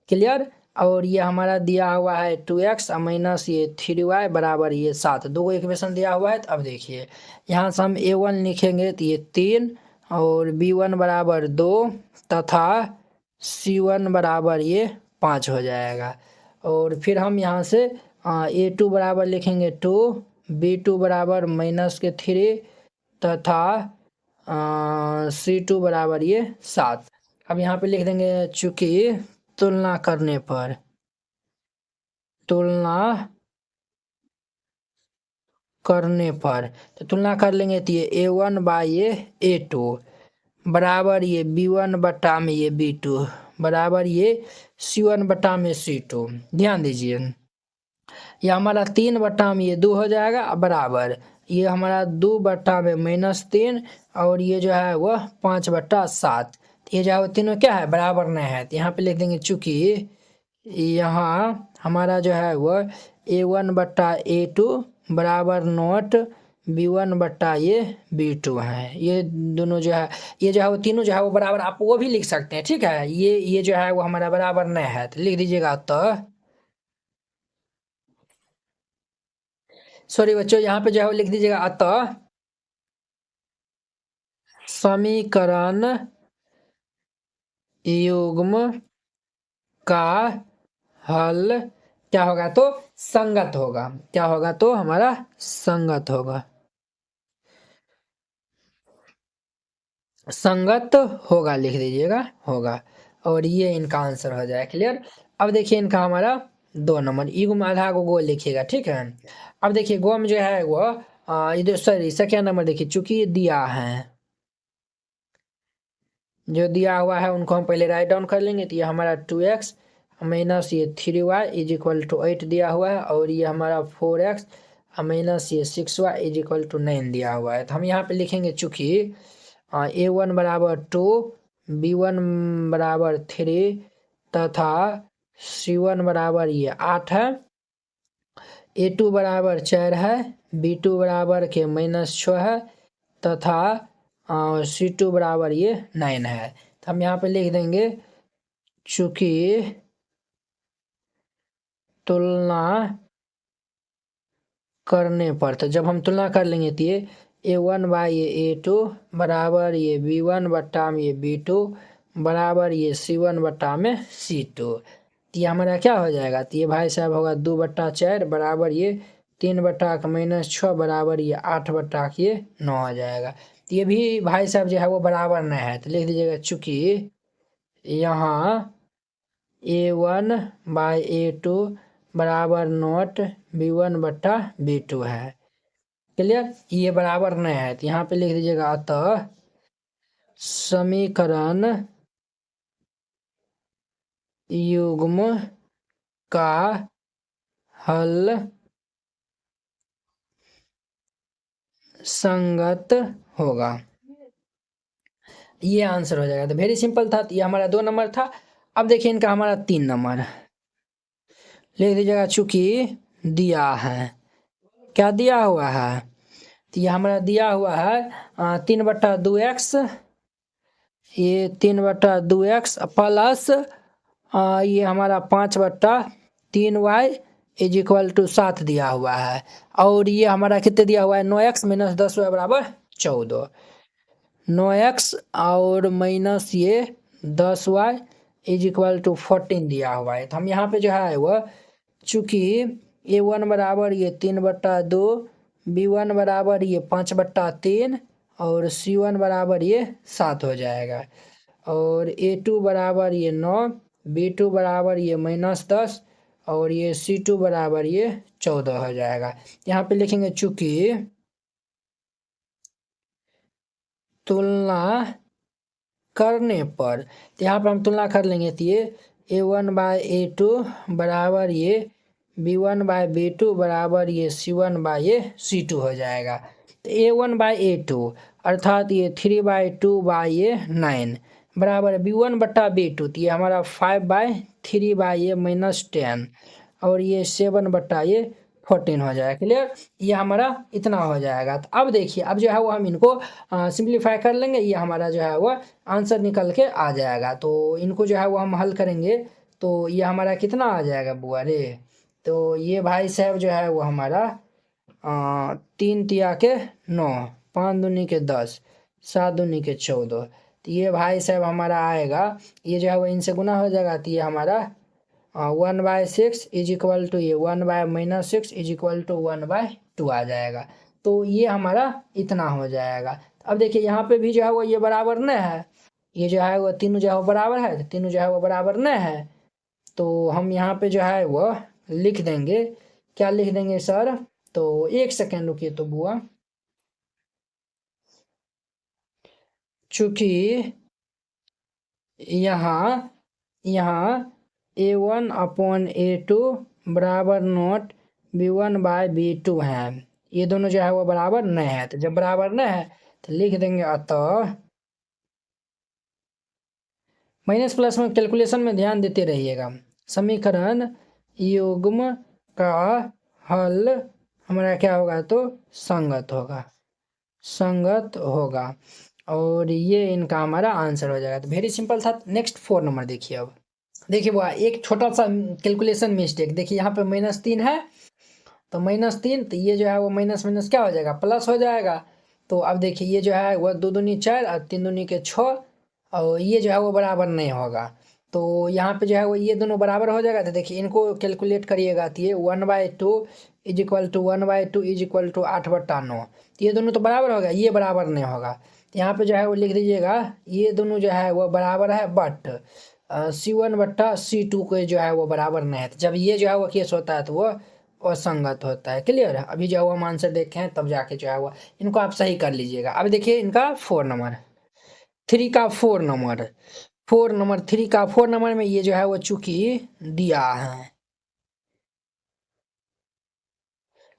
क्लियर। और ये हमारा दिया हुआ है 2x माइनस ये 3y बराबर ये 7, दो इक्वेशन दिया हुआ है। तो अब देखिए यहाँ से हम A1 लिखेंगे तो ये 3 और B1 बराबर 2 तथा C1 बराबर ये 5 हो जाएगा। और फिर हम यहाँ से A2 बराबर लिखेंगे 2, B2 बराबर -3 तथा C2 बराबर ये 7। अब यहाँ पे लिख देंगे चूंकि तुलना करने पर तो तुलना कर लेंगे तो ये A1 बाय ये A2 बराबर ये B1 बटा में ये B2 बराबर ये C1 बटा में C2। ध्यान दीजिए ये हमारा 3 बटा में ये 2 हो जाएगा बराबर ये हमारा 2 बटा में -3 और ये जो है वह 5/7। ये जो है वो तीनों क्या है बराबर नहीं है। तो यहाँ पे लिख देंगे चूंकि यहाँ हमारा जो है वह A1/A2 बराबर नॉट B1 बटा ये B2 है। ये दोनों जो है ये जो है वो तीनों जो है वो बराबर, आप वो भी लिख सकते हैं, ठीक है। ये जो है वो हमारा बराबर नहीं है तो लिख दीजिएगा। तो सॉरी बच्चों, यहाँ पे जो है वो लिख दीजिएगा अतः समीकरण युग्म का हल क्या होगा तो संगत होगा। क्या होगा तो हमारा संगत होगा, संगत होगा लिख दीजिएगा होगा। और ये इनका आंसर हो जाए, क्लियर। अब देखिए इनका हमारा 2 नंबर युग्म आधा को गोल लिखिएगा, ठीक है। अब देखिए गो में जो है वो इधर सॉरी सेकेंड नंबर देखिए चूंकि ये दिया है, जो दिया हुआ है उनको हम पहले राइट डाउन कर लेंगे। तो ये हमारा 2x माइनस ये 3y इज इक्वल टू 8 दिया हुआ है और ये हमारा 4x माइनस ये 6y इज इक्वल टू 9 दिया हुआ है। तो हम यहाँ पे लिखेंगे चूंकि A1 बराबर 2 B1 बराबर 3 तथा C1 बराबर ये 8 है, A2 बराबर 4 है, B2 बराबर के -6 है तथा C2 बराबर ये 9 है। तो हम यहाँ पे लिख देंगे चूंकि तुलना करने पर, तो जब हम तुलना कर लेंगे तो ये A1 बाय ये A2 बराबर ये B1 बटा में ये B2 बराबर ये C1 बटा में C2। तो ये हमारा क्या हो जाएगा, तो ये भाई साहब होगा 2/4 बराबर ये 3/6 बराबर ये 8/9 हो जाएगा। तो ये भी भाई साहब जो है वो बराबर नहीं है। तो लिख दीजिएगा चूंकि यहाँ A1 बाय A2 बराबर नॉट B1 बटा B2 है, क्लियर। ये बराबर नहीं है तो यहाँ पे लिख दीजिएगा अतः समीकरण युग्म का हल संगत होगा। ये आंसर हो जाएगा। तो वेरी सिंपल था। तो ये हमारा 2 नंबर था। अब देखिए इनका हमारा 3 नंबर लिख दीजिएगा चूंकि दिया है, क्या दिया हुआ है, तो ये हमारा दिया हुआ है 3/2x ये 3/2x प्लस ये हमारा 5/3y इज इक्वल टू 7 दिया हुआ है। और ये हमारा कितने दिया हुआ है, 9x माइनस 10y बराबर 14। 9x और माइनस ये 10y इज इक्वल टू 14 दिया हुआ है। तो हम यहाँ पे जो है वह चूँकि a1 बराबर ये 3/2, b1 बराबर ये 5/3 और c1 बराबर ये 7 हो जाएगा। और a2 बराबर ये 9, b2 बराबर ये -10 और ये c2 बराबर ये 14 हो जाएगा। यहाँ पे लिखेंगे चूँकि तुलना करने पर, तो यहाँ पर हम तुलना कर लेंगे तो ये a1/a2 बराबर ये b1/b2 बराबर ये c1/c2 हो जाएगा। तो a1/a2 अर्थात ये 3/2/9 बराबर b1/b2, तो ये हमारा 5/3/-10 और ये 7/14 हो जाएगा। क्लियर, ये हमारा इतना हो जाएगा। तो अब देखिए, अब जो है वो हम इनको सिंप्लीफाई कर लेंगे, ये हमारा जो है वो आंसर निकल के आ जाएगा। तो इनको जो है वो हम हल करेंगे तो ये हमारा कितना आ जाएगा बुआ रे। तो ये भाई साहब जो है वो हमारा 3 तिया के 9, 5 दूनी के 10, 7 दूनी के 14, तो ये भाई साहब हमारा आएगा, ये जो है वो इनसे गुना हो जाएगा। तो ये हमारा 1/6 इज इक्वल टू ये 1/-6 इज इक्वल टू 1/2 आ जाएगा। तो ये हमारा इतना हो जाएगा। अब देखिए यहाँ पे भी जो है वो ये बराबर न है, ये जो है वो तीनों जो है वो बराबर है, तो तीनों जो है वो बराबर न है। तो हम यहाँ पे जो है वो लिख देंगे, क्या लिख देंगे सर, तो एक सेकेंड रुकिए तो बुआ, चूँकि यहाँ a1/a2 बराबर नॉट b1/b2 है, ये दोनों जो है वो बराबर न है। तो जब बराबर न है तो लिख देंगे अतः, माइनस प्लस में कैलकुलेशन में ध्यान देते रहिएगा, समीकरण युग्म का हल हमारा क्या होगा, तो संगत होगा और ये इनका हमारा आंसर हो जाएगा। तो वेरी सिंपल था। नेक्स्ट 4 नंबर देखिए। अब देखिए वो एक छोटा सा कैलकुलेशन मिस्टेक, देखिए यहाँ पे -3 है, तो -3, तो ये जो है वो माइनस माइनस क्या हो जाएगा, प्लस हो जाएगा। तो अब देखिए ये जो है वह 2 दूनी 4 और 3 दूनी के 6 और ये जो है वो बराबर नहीं होगा। तो यहाँ पे जो है वो ये दोनों बराबर हो जाएगा। तो देखिए इनको कैलकुलेट करिएगा, तो ये 1/2 is equal to 1/2 is equal to 8/9, ये दोनों तो बराबर होगा, ये बराबर नहीं होगा। तो यहाँ पे जो है वो लिख दीजिएगा, ये दोनों जो है वो बराबर है, बट c1/c2 को जो है वो बराबर नहीं है। तो जब ये जो है वो केस होता है तो वो असंगत होता है। क्लियर है, अभी जो है वो हम आंसर देखे हैं तब जाके जो है वो इनको आप सही कर लीजिएगा। अब देखिए इनका 4 नंबर 3 का 4 नंबर 3 का 4 नंबर में ये जो है वो चूंकि दिया है,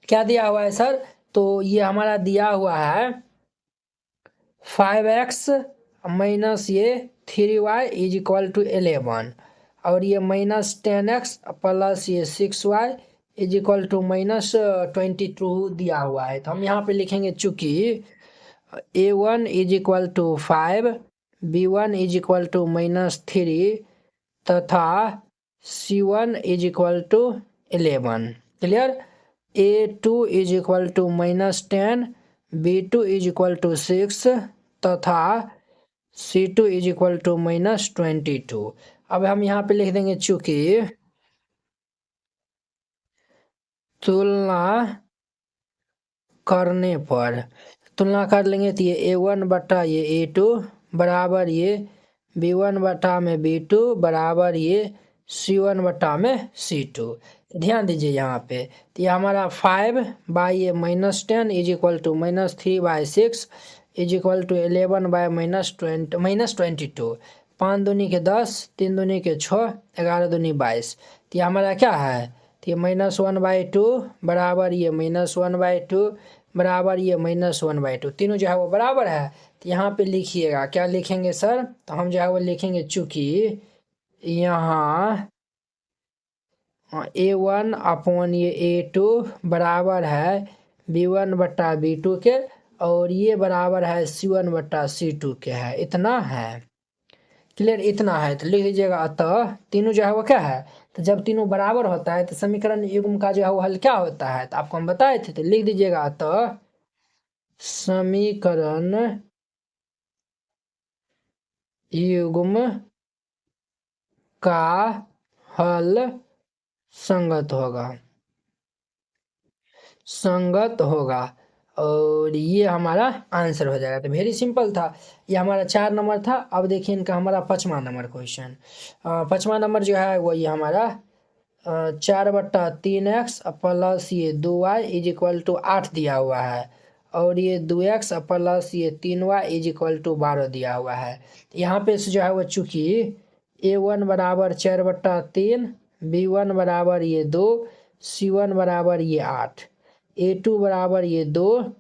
क्या दिया हुआ है सर, तो ये हमारा दिया हुआ है 5x माइनस ये 3y इज इक्वल टू 11 और ये -10x प्लस ये 6y इज इक्वल टू -22 दिया हुआ है। तो हम यहाँ पे लिखेंगे चूँकि a1 is equal to 5, b1 is equal to -3 तथा c1 is equal to 11। Clear, a2 is equal to -10, b2 is equal to 6 तथा c2 इज इक्वल टू -22। अब हम यहाँ पे लिख देंगे चूँकि तुलना करने पर, तुलना कर लेंगे तो ये a1 ये a2 बराबर ये b1 में b2 बराबर ये c1 c2। ध्यान दीजिए यहाँ पे, तो ये हमारा 5/10 is equal to -3/6 is equal to 11/-22, 5 दूनी के 10, 3 दूनी के 6, 11 दूनी 22। तो ये हमारा क्या है, तो ये -1/2 बराबर ये -1/2 बराबर ये -1/2, तीनों जो है वो बराबर है। तो यहाँ पे लिखिएगा, क्या लिखेंगे सर, तो हम जो है वो लिखेंगे चूँकि यहाँ a1 ये a2 बराबर है b1/b2 के और ये बराबर है c1/c2 के है, इतना है। क्लियर, इतना है तो लिख दीजिएगा अतः तीनों जो है वो क्या है, तो जब तीनों बराबर होता है तो समीकरण युग्म का जो है वो हल क्या होता है, तो आपको हम बताए थे, तो लिख दीजिएगा अतः समीकरण युग्म का हल संगत होगा, संगत होगा। और ये हमारा आंसर हो जाएगा। तो वेरी सिंपल था, ये हमारा 4 नंबर था। अब देखिए इनका हमारा 5वां नंबर क्वेश्चन। 5वां नंबर जो है वो ये हमारा 4/3x प्लस ये 2y इज इक्वल टू 8 दिया हुआ है, और ये 2x प्लस ये 3y इज इक्वल टू 12 दिया हुआ है। यहाँ पे से जो है वो चूँकि a1 बराबर 4/3, b1 बराबर ये 2, c1 बराबर ये 8, a2 बराबर ये 2,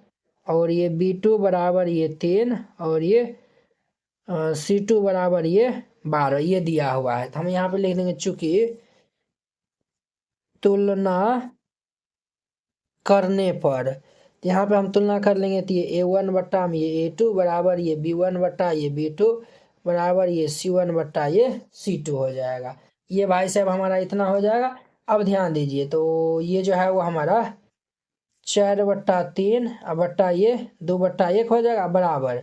और ये b2 बराबर ये 3, और ये c2 बराबर ये 12 ये दिया हुआ है। तो हम यहाँ पे लिख देंगे चूँकि तुलना करने पर, यहाँ पे हम तुलना कर लेंगे तो ये a1 बट्टा में ये a2 बराबर ये b1 बट्टा ये b2 बराबर ये c1 बट्टा ये c2 हो जाएगा। ये भाई साहब हमारा इतना हो जाएगा। अब ध्यान दीजिए, तो ये जो है वो हमारा 4/3 बट्टा ये 2/1 हो जाएगा बराबर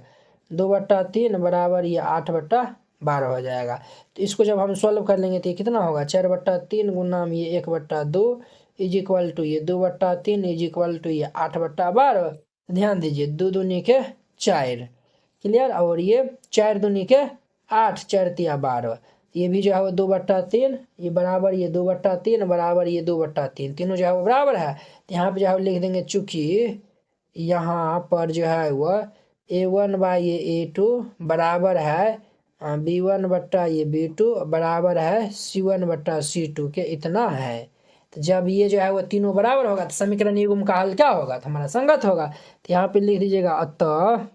2/3 बराबर ये 8/12 हो जाएगा। तो इसको जब हम सॉल्व कर लेंगे तो ये कितना होगा, 4/3 गुना में ये 1/2 इज इक्वल टू ये 2/3 इज इक्वल टू ये 8/12। ध्यान दीजिए 2 दूनी के 4, क्लियर, और ये 4 दूनी के 8, 4 तिया 12, ये भी जो है वो 2/3 ये बराबर ये 2/3 बराबर ये 2/3, तीनों जो है वो बराबर है। तो यहाँ पे जो है लिख देंगे चूँकि यहाँ पर जो है वह a1 बाई ये a2 बराबर है b1 बट्टा ये b2 बराबर है c1 बट्टा c2 के इतना है। तो जब ये जो है वो तीनों बराबर होगा तो समीकरण युग्म का हल क्या होगा, तो हमारा संगत होगा। तो यहाँ पे लिख दीजिएगा अतः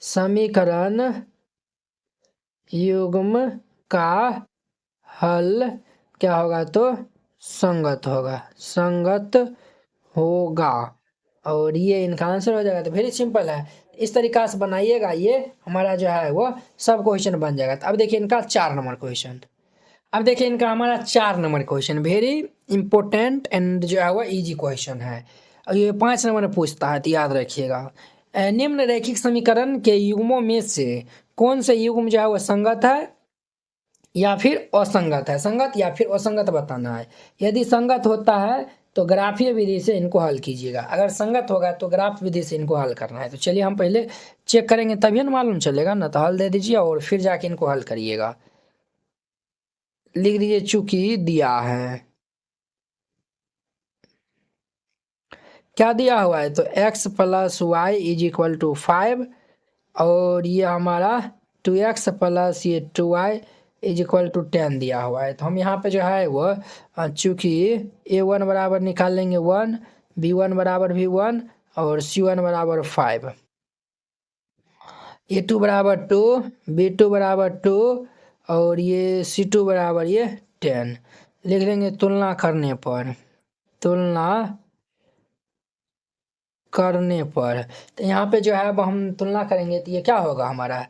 समीकरण युग्म का हल क्या होगा, तो संगत होगा, संगत होगा, और ये इनका आंसर हो जाएगा। तो वेरी सिंपल है, इस तरीका से बनाइएगा, ये हमारा जो है वो सब क्वेश्चन बन जाएगा। तो अब देखिए इनका 4 नंबर क्वेश्चन। अब देखिए इनका हमारा 4 number question very important and जो है वो इजी क्वेश्चन है, और ये 5 नंबर में पूछता है, तो याद रखिएगा। निम्न रैखिक समीकरण के युग्मों में से कौन से युग्म जो है वो संगत है या फिर असंगत है, संगत या फिर असंगत बताना है। यदि संगत होता है तो ग्राफीय विधि से इनको हल कीजिएगा, अगर संगत होगा तो ग्राफ विधि से इनको हल करना है। तो चलिए हम पहले चेक करेंगे तभी ना मालूम चलेगा ना, तो हल दे दीजिए और फिर जाके इनको हल करिएगा। लिख दीजिए चूंकि दिया है, क्या दिया हुआ है, तो x plus Y is equal to 5, और ये हमारा 2x प्लस ये 2y इज इक्वल टू 10 दिया हुआ है। तो हम यहाँ पे जो है वो चूँकि a1 बराबर निकाल लेंगे 1, b1 बराबर भी 1, और c1 बराबर 5, a2 बराबर 2, b2 बराबर 2, और ये c2 बराबर ये 10। लिख लेंगे तुलना करने पर, तुलना करने पर, तो यहाँ पे जो है अब हम तुलना करेंगे तो ये क्या होगा हमारा,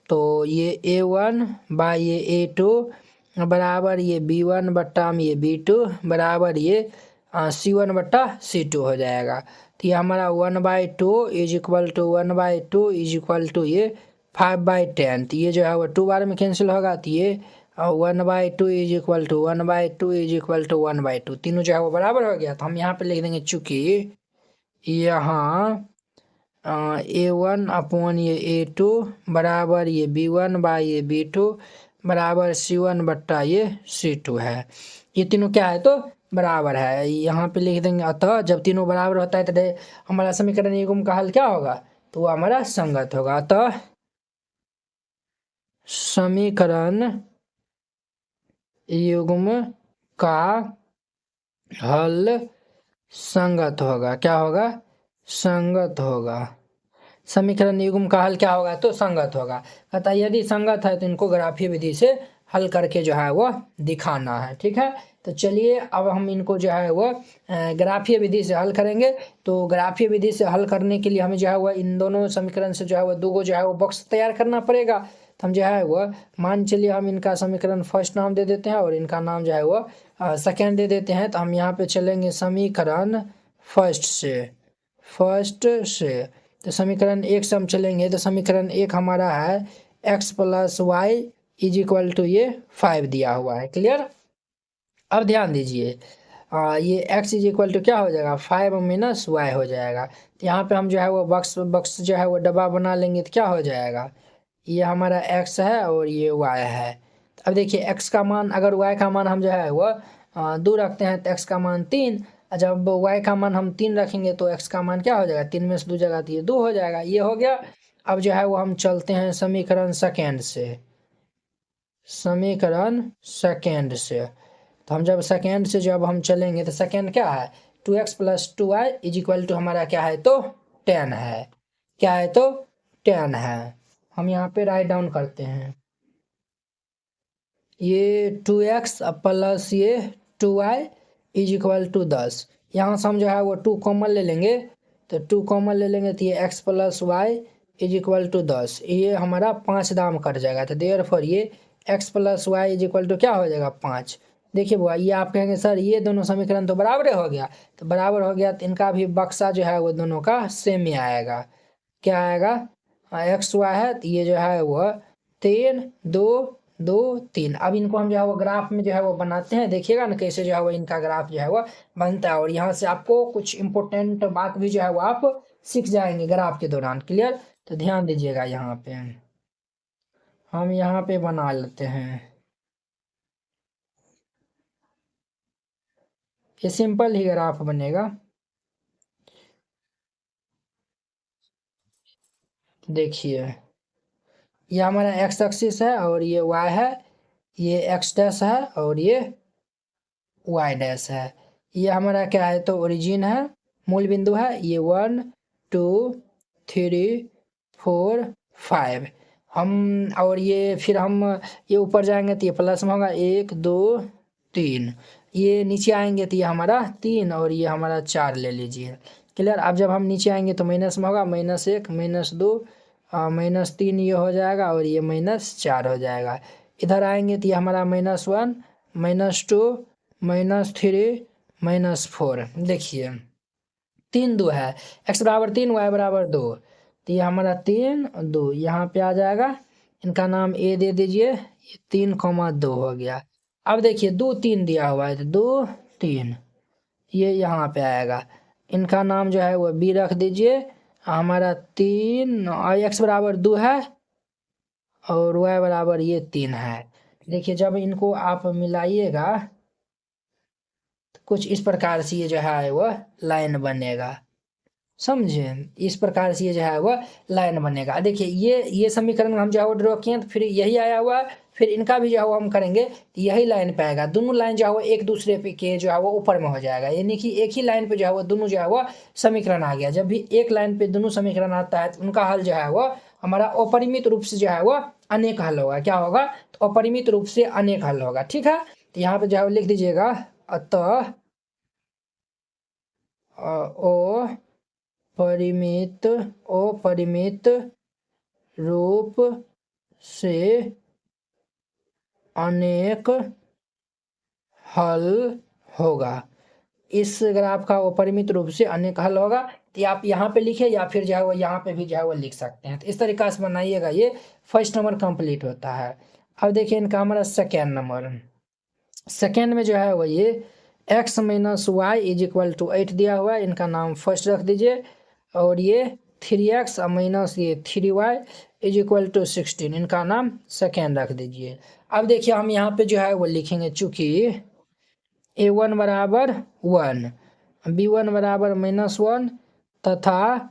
तो ये a1 बाई ये a2 बराबर ये b1 बट्टा में ये b2 बराबर ये c1 बट्टा c2 हो जाएगा। तो ये हमारा 1/2 is equal to 1/2 is equal to ये 5/10। तो ये जो है वो 2 बार में कैंसिल होगा, तो ये 1/2 is equal to 1/2 is equal to 1/2, तीनों जो है वो बराबर हो गया। तो हम यहाँ पे लिख देंगे चूँकि यहाँ a1 अपॉन ये a2 बराबर ये b1 बाई ये b2 बराबर c1 बट्टा ये c2 है, ये तीनों क्या है, तो बराबर है। यहाँ पे लिख देंगे अतः जब तीनों बराबर होता है तो हमारा समीकरण युग्म का हल क्या होगा, तो वो हमारा संगत होगा। अतः समीकरण युग्म का हल संगत होगा, क्या होगा, संगत होगा। समीकरण युग्म का हल क्या होगा, तो संगत होगा। कहता है यदि संगत है तो इनको ग्राफीय विधि से हल करके जो है वो दिखाना है, ठीक है। तो चलिए अब हम इनको जो है वो ग्राफीय विधि से हल करेंगे। तो ग्राफीय विधि से हल करने के लिए हमें जो है वो इन दोनों समीकरण से जो है वो दो जो है वो बॉक्स तैयार करना पड़ेगा। तो हम जो है वो मान चलिए हम इनका समीकरण फर्स्ट नाम दे देते हैं और इनका नाम जो है वो सेकेंड दे देते हैं। तो हम यहाँ पे चलेंगे समीकरण फर्स्ट से। तो समीकरण एक से हम चलेंगे तो समीकरण एक हमारा है x + y = ये 5 दिया हुआ है। क्लियर। अब ध्यान दीजिए ये x क्या हो जाएगा 5 - y हो जाएगा। तो यहाँ पे हम जो है वो बक्स जो है वो डब्बा बना लेंगे तो क्या हो जाएगा, ये हमारा x है और ये y है। अब देखिए x का मान अगर y का मान हम जो है वो 2 रखते हैं तो x का मान 3, जब y का मान हम 3 रखेंगे तो x का मान क्या हो जाएगा, 3 में से 2 जाएगा तो ये 2 हो जाएगा। ये हो गया। अब जो है वो हम चलते हैं समीकरण सेकेंड से। तो हम जब सेकेंड से जब हम चलेंगे तो सेकेंड क्या है 2x + 2y = हमारा क्या है तो 10 है। क्या है तो 10 है। हम यहाँ पे राइट डाउन करते हैं ये 2x + ये 2y = 10। यहाँ से हम जो है वो 2 कॉमन ले लेंगे तो 2 कॉमन ले लेंगे तो ये x + y = 10, ये हमारा 5 दाम कट जाएगा। तो देयरफॉर ये x + y = क्या हो जाएगा 5। देखिए बुआ ये आप कहेंगे सर ये दोनों समीकरण तो बराबर हो गया, तो बराबर हो गया तो इनका भी बक्सा जो है वो दोनों का सेम ही आएगा। क्या आएगा x y है तो ये जो है वो 3 2 2 3। अब इनको हम जो है वो ग्राफ में जो है वो बनाते हैं, देखिएगा ना कैसे जो है वो इनका ग्राफ जो है वो बनता है। और यहाँ से आपको कुछ इंपॉर्टेंट बात भी जो है वो आप सीख जाएंगे ग्राफ के दौरान। क्लियर। तो ध्यान दीजिएगा यहाँ पे हम यहाँ पे बना लेते हैं, ये सिंपल ही ग्राफ बनेगा। देखिए ये हमारा x एक्सिस है और ये y है, ये x डैश है और ये y डैश है। ये हमारा क्या है तो ओरिजिन है, मूल बिंदु है। ये 1 2 3 4 5 हम और ये फिर हम ये ऊपर जाएंगे तो ये प्लस में होगा 1 2 3, ये नीचे आएंगे तो ये हमारा 3 और ये हमारा 4 ले लीजिए। क्लियर। अब जब हम नीचे आएंगे तो माइनस में होगा -1 -2 -3 ये हो जाएगा और ये -4 हो जाएगा। इधर आएंगे तो ये हमारा -1 -2 -3 -4। देखिए 3 2 है, x = 3 y = 2, तो ये हमारा 3 2 यहाँ पे आ जाएगा। इनका नाम a दे दीजिए, ये 3,2 हो गया। अब देखिए 2 3 दिया हुआ है तो 2 3 ये यहाँ पे आएगा। इनका नाम जो है वो b रख दीजिए। हमारा 3 x = 2 है और y = ये 3 है। देखिए जब इनको आप मिलाइएगा तो कुछ इस प्रकार से ये जो है वो लाइन बनेगा। समझे, इस प्रकार से ये जो है वो लाइन बनेगा। देखिए ये समीकरण हम जो है वो ड्रॉ किए तो फिर यही आया हुआ है, फिर इनका भी जो है वो हम करेंगे तो यही लाइन पे आएगा। दोनों लाइन जो है वो एक दूसरे पे के जो है वो ऊपर में हो जाएगा, यानी कि एक ही लाइन पे जो है वो दोनों जो है वो समीकरण आ गया। जब भी एक लाइन पे दोनों समीकरण आता है तो उनका हल जो है वो हमारा अपरिमित रूप से जो है वो अनेक हल होगा। क्या होगा तो अपरिमित रूप से अनेक हल होगा। ठीक है। तो यहाँ पे जो है वो लिख दीजिएगा अतः अपरिमित रूप से अनेक हल होगा। इस ग्राफ का अपरिमित रूप से अनेक हल होगा। तो आप यहाँ पे लिखे या फिर जो है वो यहाँ पे भी जो है वो लिख सकते हैं। तो इस तरीका से बनाइएगा, ये फर्स्ट नंबर कंप्लीट होता है। अब देखिए इनका हमारा सेकेंड नंबर, सेकेंड में जो है वो ये x - y = 8 दिया हुआ है। इनका नाम फर्स्ट रख दीजिए। और ये 3x - ये 3y = 16, इनका नाम सेकेंड रख दीजिए। अब देखिए हम यहाँ पे जो है वो लिखेंगे, चूँकि a1 = 1 b1 = -1 तथा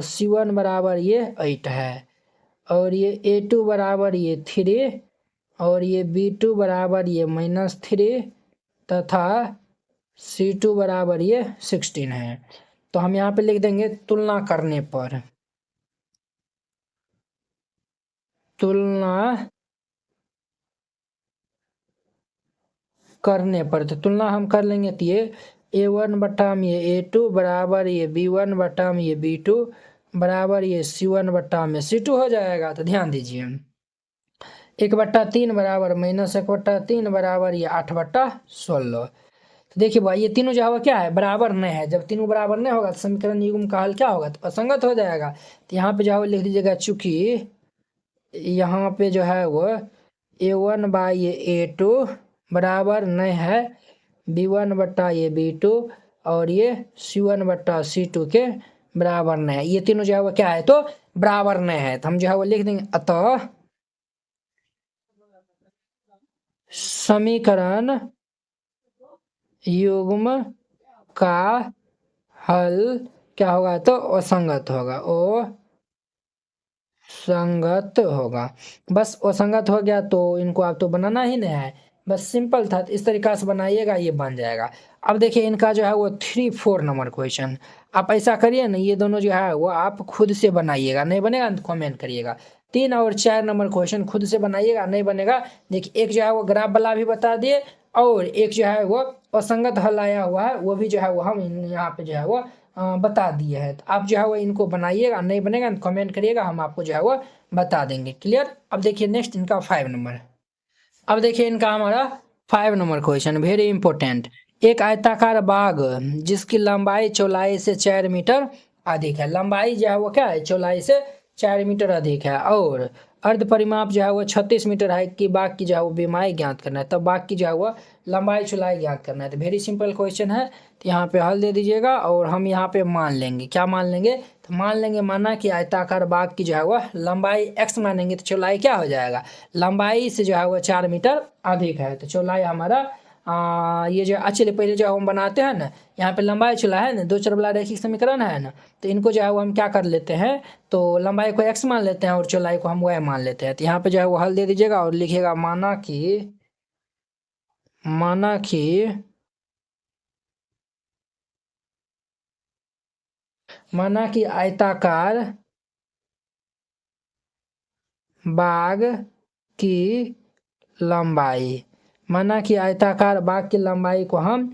c1 = ये 8 है और ये a2 = ये 3 और ये b2 = ये -3 तथा c2 = ये 16 है। तो हम यहाँ पे लिख देंगे तुलना करने पर, तो तुलना हम कर लेंगे तो ये a1 बटाम ये a2 बराबर ये b1 बटाम ये b2 बराबर ये c1 बटाम ये c2 हो जाएगा। तो ध्यान दीजिए 1/3 बराबर -1/3 बराबर ये 8/16। तो देखिए भाई ये तीनों जो है वो क्या है, बराबर नहीं है। जब तीनों बराबर नहीं होगा तो समीकरण युग्म का हल क्या होगा, तो असंगत हो जाएगा। तो यहाँ पे जो है वो लिख दीजिएगा, चूंकि यहाँ पे जो है वो A1/A2 बराबर नहीं है B1/B2 और ये C1/C2 के बराबर नहीं है। ये तीनों जो है वो क्या है, तो बराबर नहीं है। तो हम जो है वो लिख देंगे, अतः समीकरण युग्म का हल क्या होगा, तो असंगत होगा, असंगत होगा। बस असंगत हो गया तो इनको आप तो बनाना ही नहीं है, बस सिंपल था। इस तरीका से बनाइएगा, ये बन जाएगा। अब देखिए इनका जो है वो 3-4 नंबर क्वेश्चन। आप ऐसा करिए ना, ये दोनों जो है वो आप खुद से बनाइएगा, नहीं बनेगा तो कमेंट करिएगा। 3 और 4 नंबर क्वेश्चन खुद से बनाइएगा, नहीं बनेगा देखिए एक जो है वो ग्राफ वाला भी बता दिए, और एक जो है वो असंगत हल आया हुआ है वो भी जो है वो हम यहाँ पे जो है वो बता दिए हैं। तो आप जो है वो इनको बनाइएगा, नहीं बनेगा तो कमेंट करिएगा, हम आपको जो है वो बता देंगे। क्लियर। अब देखिए नेक्स्ट इनका 5 नंबर। अब देखिए इनका हमारा 5 नंबर क्वेश्चन वेरी इंपॉर्टेंट। एक आयताकार बाग जिसकी लंबाई चौड़ाई से 4 मीटर अधिक है। लंबाई जो है वो क्या है, चौड़ाई से 4 मीटर अधिक है, और अर्ध परिमाप जो है वो 36 मीटर है कि बाग की जो है वो बीमाई ज्ञात करना है। तब बाग की जो है वो लंबाई चौड़ाई ज्ञात करना है। तो वेरी सिंपल क्वेश्चन है। तो यहाँ पे हल दे दीजिएगा, और हम यहाँ पे मान लेंगे, क्या मान लेंगे, तो मान लेंगे माना कि आयताकार बाग की जो है वह लंबाई x मानेंगे तो चौड़ाई क्या हो जाएगा, लंबाई से जो है वह 4 मीटर अधिक है। तो चौड़ाई हमारा ये जो चलिए पहले जो हम बनाते हैं ना, यहाँ पे लंबाई चौड़ाई है ना, दो चर वाला रैखिक समीकरण है ना, तो इनको जो है वो हम क्या कर लेते हैं, तो लंबाई को x मान लेते हैं और चौड़ाई को हम y मान लेते हैं। तो यहाँ पे जो है वो हल दे दीजिएगा और लिखिएगा, माना कि आयताकार बाग की लंबाई, माना कि आयताकार बाग की लंबाई को हम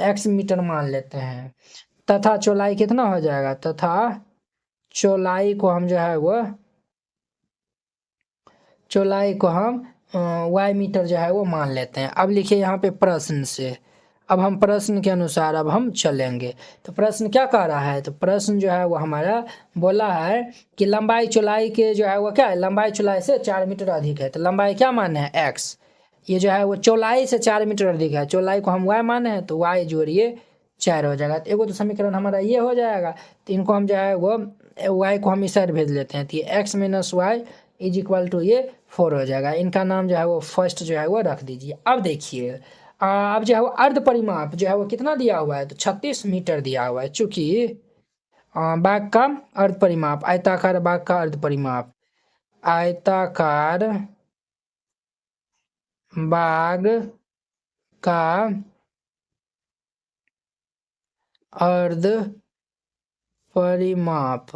x मीटर मान लेते हैं, तथा चौड़ाई कितना हो जाएगा, तथा चौड़ाई को हम जो है वो चौड़ाई को हम y मीटर जो है वो मान लेते हैं। अब लिखिए यहाँ पे प्रश्न से, अब हम प्रश्न के अनुसार अब हम चलेंगे। तो प्रश्न क्या कह रहा है, तो प्रश्न जो है वो हमारा बोला है कि लंबाई चौड़ाई के जो है वो क्या है, लंबाई चौड़ाई से 4 मीटर अधिक है। तो लंबाई क्या माने हैं, x, ये जो है वो चौड़ाई से 4 मीटर अधिक है, चौड़ाई को हम y माने हैं तो y जोड़िए 4 हो जाएगा। तो एगो तो समीकरण हमारा ये हो जाएगा। तो इनको हम जो है वो y को हम इस साइड भेज लेते हैं, तो ये x - y is equal to ये 4 हो जाएगा। इनका नाम जो है वो फर्स्ट जो है वो रख दीजिए। अब देखिए अब जो है वो अर्ध परिमाप जो है वो कितना दिया हुआ है, तो 36 मीटर दिया हुआ है। चूंकि बाग का अर्ध परिमाप, आयताकार बाग का अर्ध परिमाप, आयताकार बाग का अर्ध परिमाप,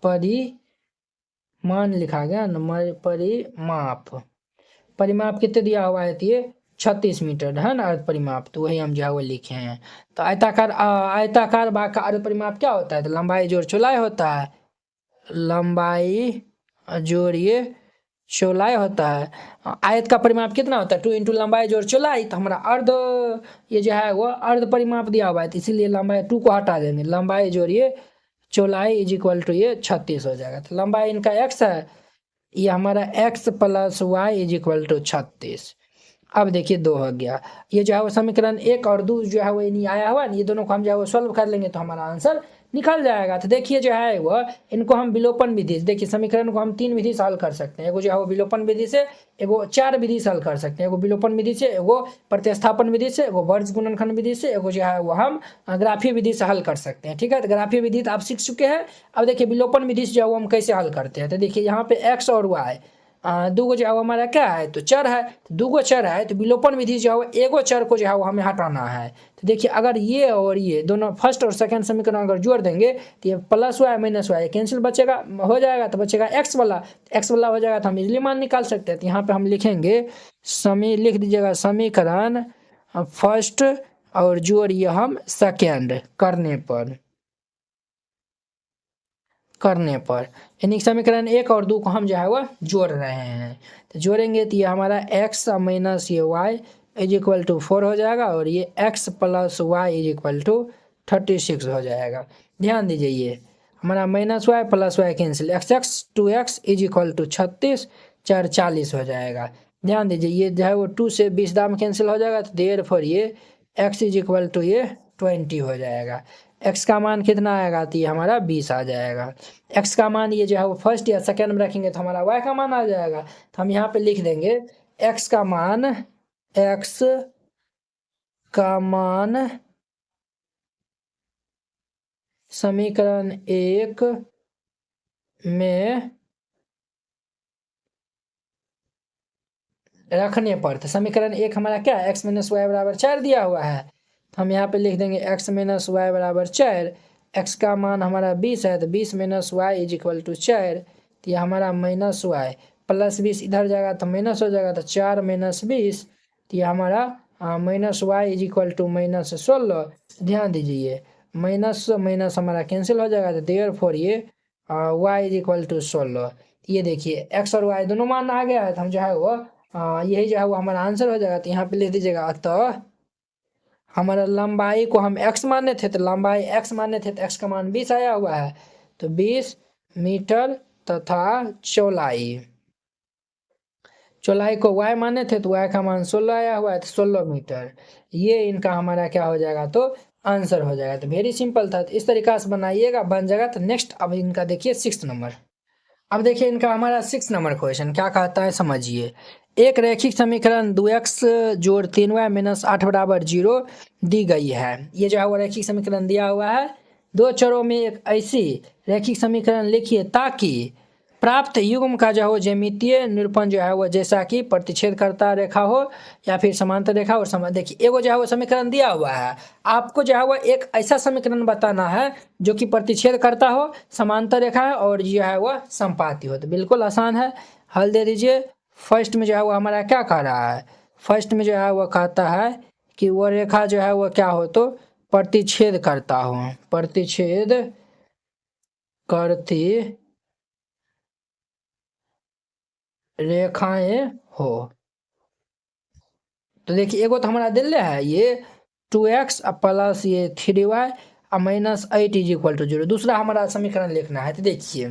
परिमाण लिखा गया न, परिमाप कितने दिया हुआ है, तो ये 36 मीटर है ना अर्ध परिमाप, तो वही हम जो है वो लिखे हैं। तो आयताकार बाग का अर्ध परिमाप क्या होता है, तो लंबाई जोड़ चौड़ाई होता है, लंबाई जोड़िए चौड़ाई होता है। आयत का परिमाप कितना होता है, 2 इंटू लंबाई जोड़ चौड़ाई। तो हमारा अर्ध ये जो है वो अर्ध परिमाप दिया हुआ है, तो इसीलिए लंबाई 2 को हटा देंगे, लंबाई जोड़िए चौड़ाई इज इक्वल टू ये 36 हो जाएगा। तो लंबाई इनका x है, ये हमारा x + y is equal to 36। अब देखिए 2 हो गया। ये जो है वो समीकरण 1 और 2 जो है वो नहीं आया हुआ, ये दोनों को हम जो है वो सॉल्व कर लेंगे तो हमारा आंसर निकल जाएगा। तो देखिए जो है वो इनको हम विलोपन विधि से, देखिए समीकरण को हम 3 विधि से हल कर सकते हैं। एगो जो है वो विलोपन विधि से, एगो 4 विधि से हल कर सकते हैं, एगो विलोपन विधि से, एगो प्रतिस्थापन विधि से, एगो वर्ग गुणनखंड विधि से, एगो जो है वो हम ग्राफीय विधि से हल कर सकते हैं। ठीक है, तो ग्राफीय विधि तो आप सीख चुके हैं। अब देखिए विलोपन विधि से जो है वो हम कैसे हल करते हैं। तो देखिए यहाँ पे x और y दूगो जो है हमारा क्या है, तो चर है, तो दूगो चर है, तो विलोपन विधि जो है एगो चर को जो है वो हमें हटाना है। तो देखिए अगर ये और ये दोनों फर्स्ट और सेकंड समीकरण अगर जोड़ देंगे तो ये +y - y कैंसिल बचेगा, हो जाएगा, तो बचेगा x वाला हो जाएगा, तो हम इजली मान निकाल सकते हैं। तो यहाँ पे हम लिखेंगे लिख दीजिएगा समीकरण फर्स्ट और जोड़िए हम सेकेंड करने पर करने पर, यानी समीकरण 1 और 2 को हम जो है वह जोड़ रहे हैं। तो जोड़ेंगे तो ये हमारा x माइनस ये y इज इक्वल टू 4 हो जाएगा और ये x plus Y is equal to 36 हो जाएगा। ध्यान दीजिए ये हमारा minus y plus y cancel, x two x is equal to 36 4 40 हो जाएगा। ध्यान दीजिए ये जो है वो 2 से 20 दाम कैंसिल हो जाएगा, तो देयर फॉर ये x इज इक्वल टू ये 20 हो जाएगा। x का मान कितना आएगा, तो ये हमारा 20 आ जाएगा। x का मान ये जो है वो फर्स्ट या सेकेंड में रखेंगे तो हमारा y का मान आ जाएगा। तो हम यहाँ पे लिख देंगे x का मान समीकरण 1 में रखने पर, तो समीकरण 1 हमारा क्या है, x माइनस वाई बराबर 4 दिया हुआ है, तो हम यहाँ पे लिख देंगे x माइनस वाई बराबर 4। x का मान हमारा 20 है, तो 20 minus y is equal to 4, तो ये हमारा माइनस वाई प्लस 20 इधर जाएगा तो माइनस हो जाएगा, तो 4 माइनस 20, तो ये हमारा minus y is equal to minus 16। ध्यान दीजिए माइनस माइनस हमारा कैंसिल हो जाएगा, तो देयर फोर ये वाई इज इक्वल टू 16। ये देखिए x और y दोनों मान आ गया है, तो हम जो है वो यही जो है वो हमारा आंसर हो जाएगा। तो यहाँ पे लिख दीजिएगा अतः हमारा लंबाई को हम x माने थे, तो लंबाई x माने थे तो x का मान 20 आया हुआ है, तो 20 मीटर तथा चौलाई को y माने थे तो y का मान 16 आया हुआ है, तो 16 मीटर। ये इनका हमारा क्या हो जाएगा, तो आंसर हो जाएगा। तो वेरी सिंपल था, तो इस तरीका से बनाइएगा बन जाएगा। तो नेक्स्ट अब इनका देखिए 6 नंबर। अब देखिए इनका हमारा 6 नंबर क्वेश्चन क्या कहता है, समझिए। एक रैखिक समीकरण 2x जोड़ 3y माइनस 8 बराबर 0 दी गई है। ये जो है वो रैखिक समीकरण दिया हुआ है। दो चरों में एक ऐसी रैखिक समीकरण लिखिए ताकि प्राप्त युग्म का जो है वो ज्यामितीय निरूपण जो है वो जैसा कि प्रतिच्छेद करता रेखा हो या फिर समांतर रेखा और समान। देखिए एगो जो है वो समीकरण दिया हुआ है, आपको जो है वो एक ऐसा समीकरण बताना है जो कि प्रतिच्छेद करता हो, समांतर रेखा है और जो है वह संपाती हो। तो बिल्कुल आसान है, हल दे दीजिए। फर्स्ट में जो है वो हमारा क्या कह रहा है, फर्स्ट में जो है वो कहता है कि वो रेखा जो है वो क्या हो, तो प्रतिच्छेद करता हो, प्रतिच्छेद करती रेखाएं हो। तो देखिए एगो तो हमारा दिल है ये 2x प्लस ये 3y minus 8 is equal to 0। दूसरा हमारा समीकरण लिखना है। तो देखिए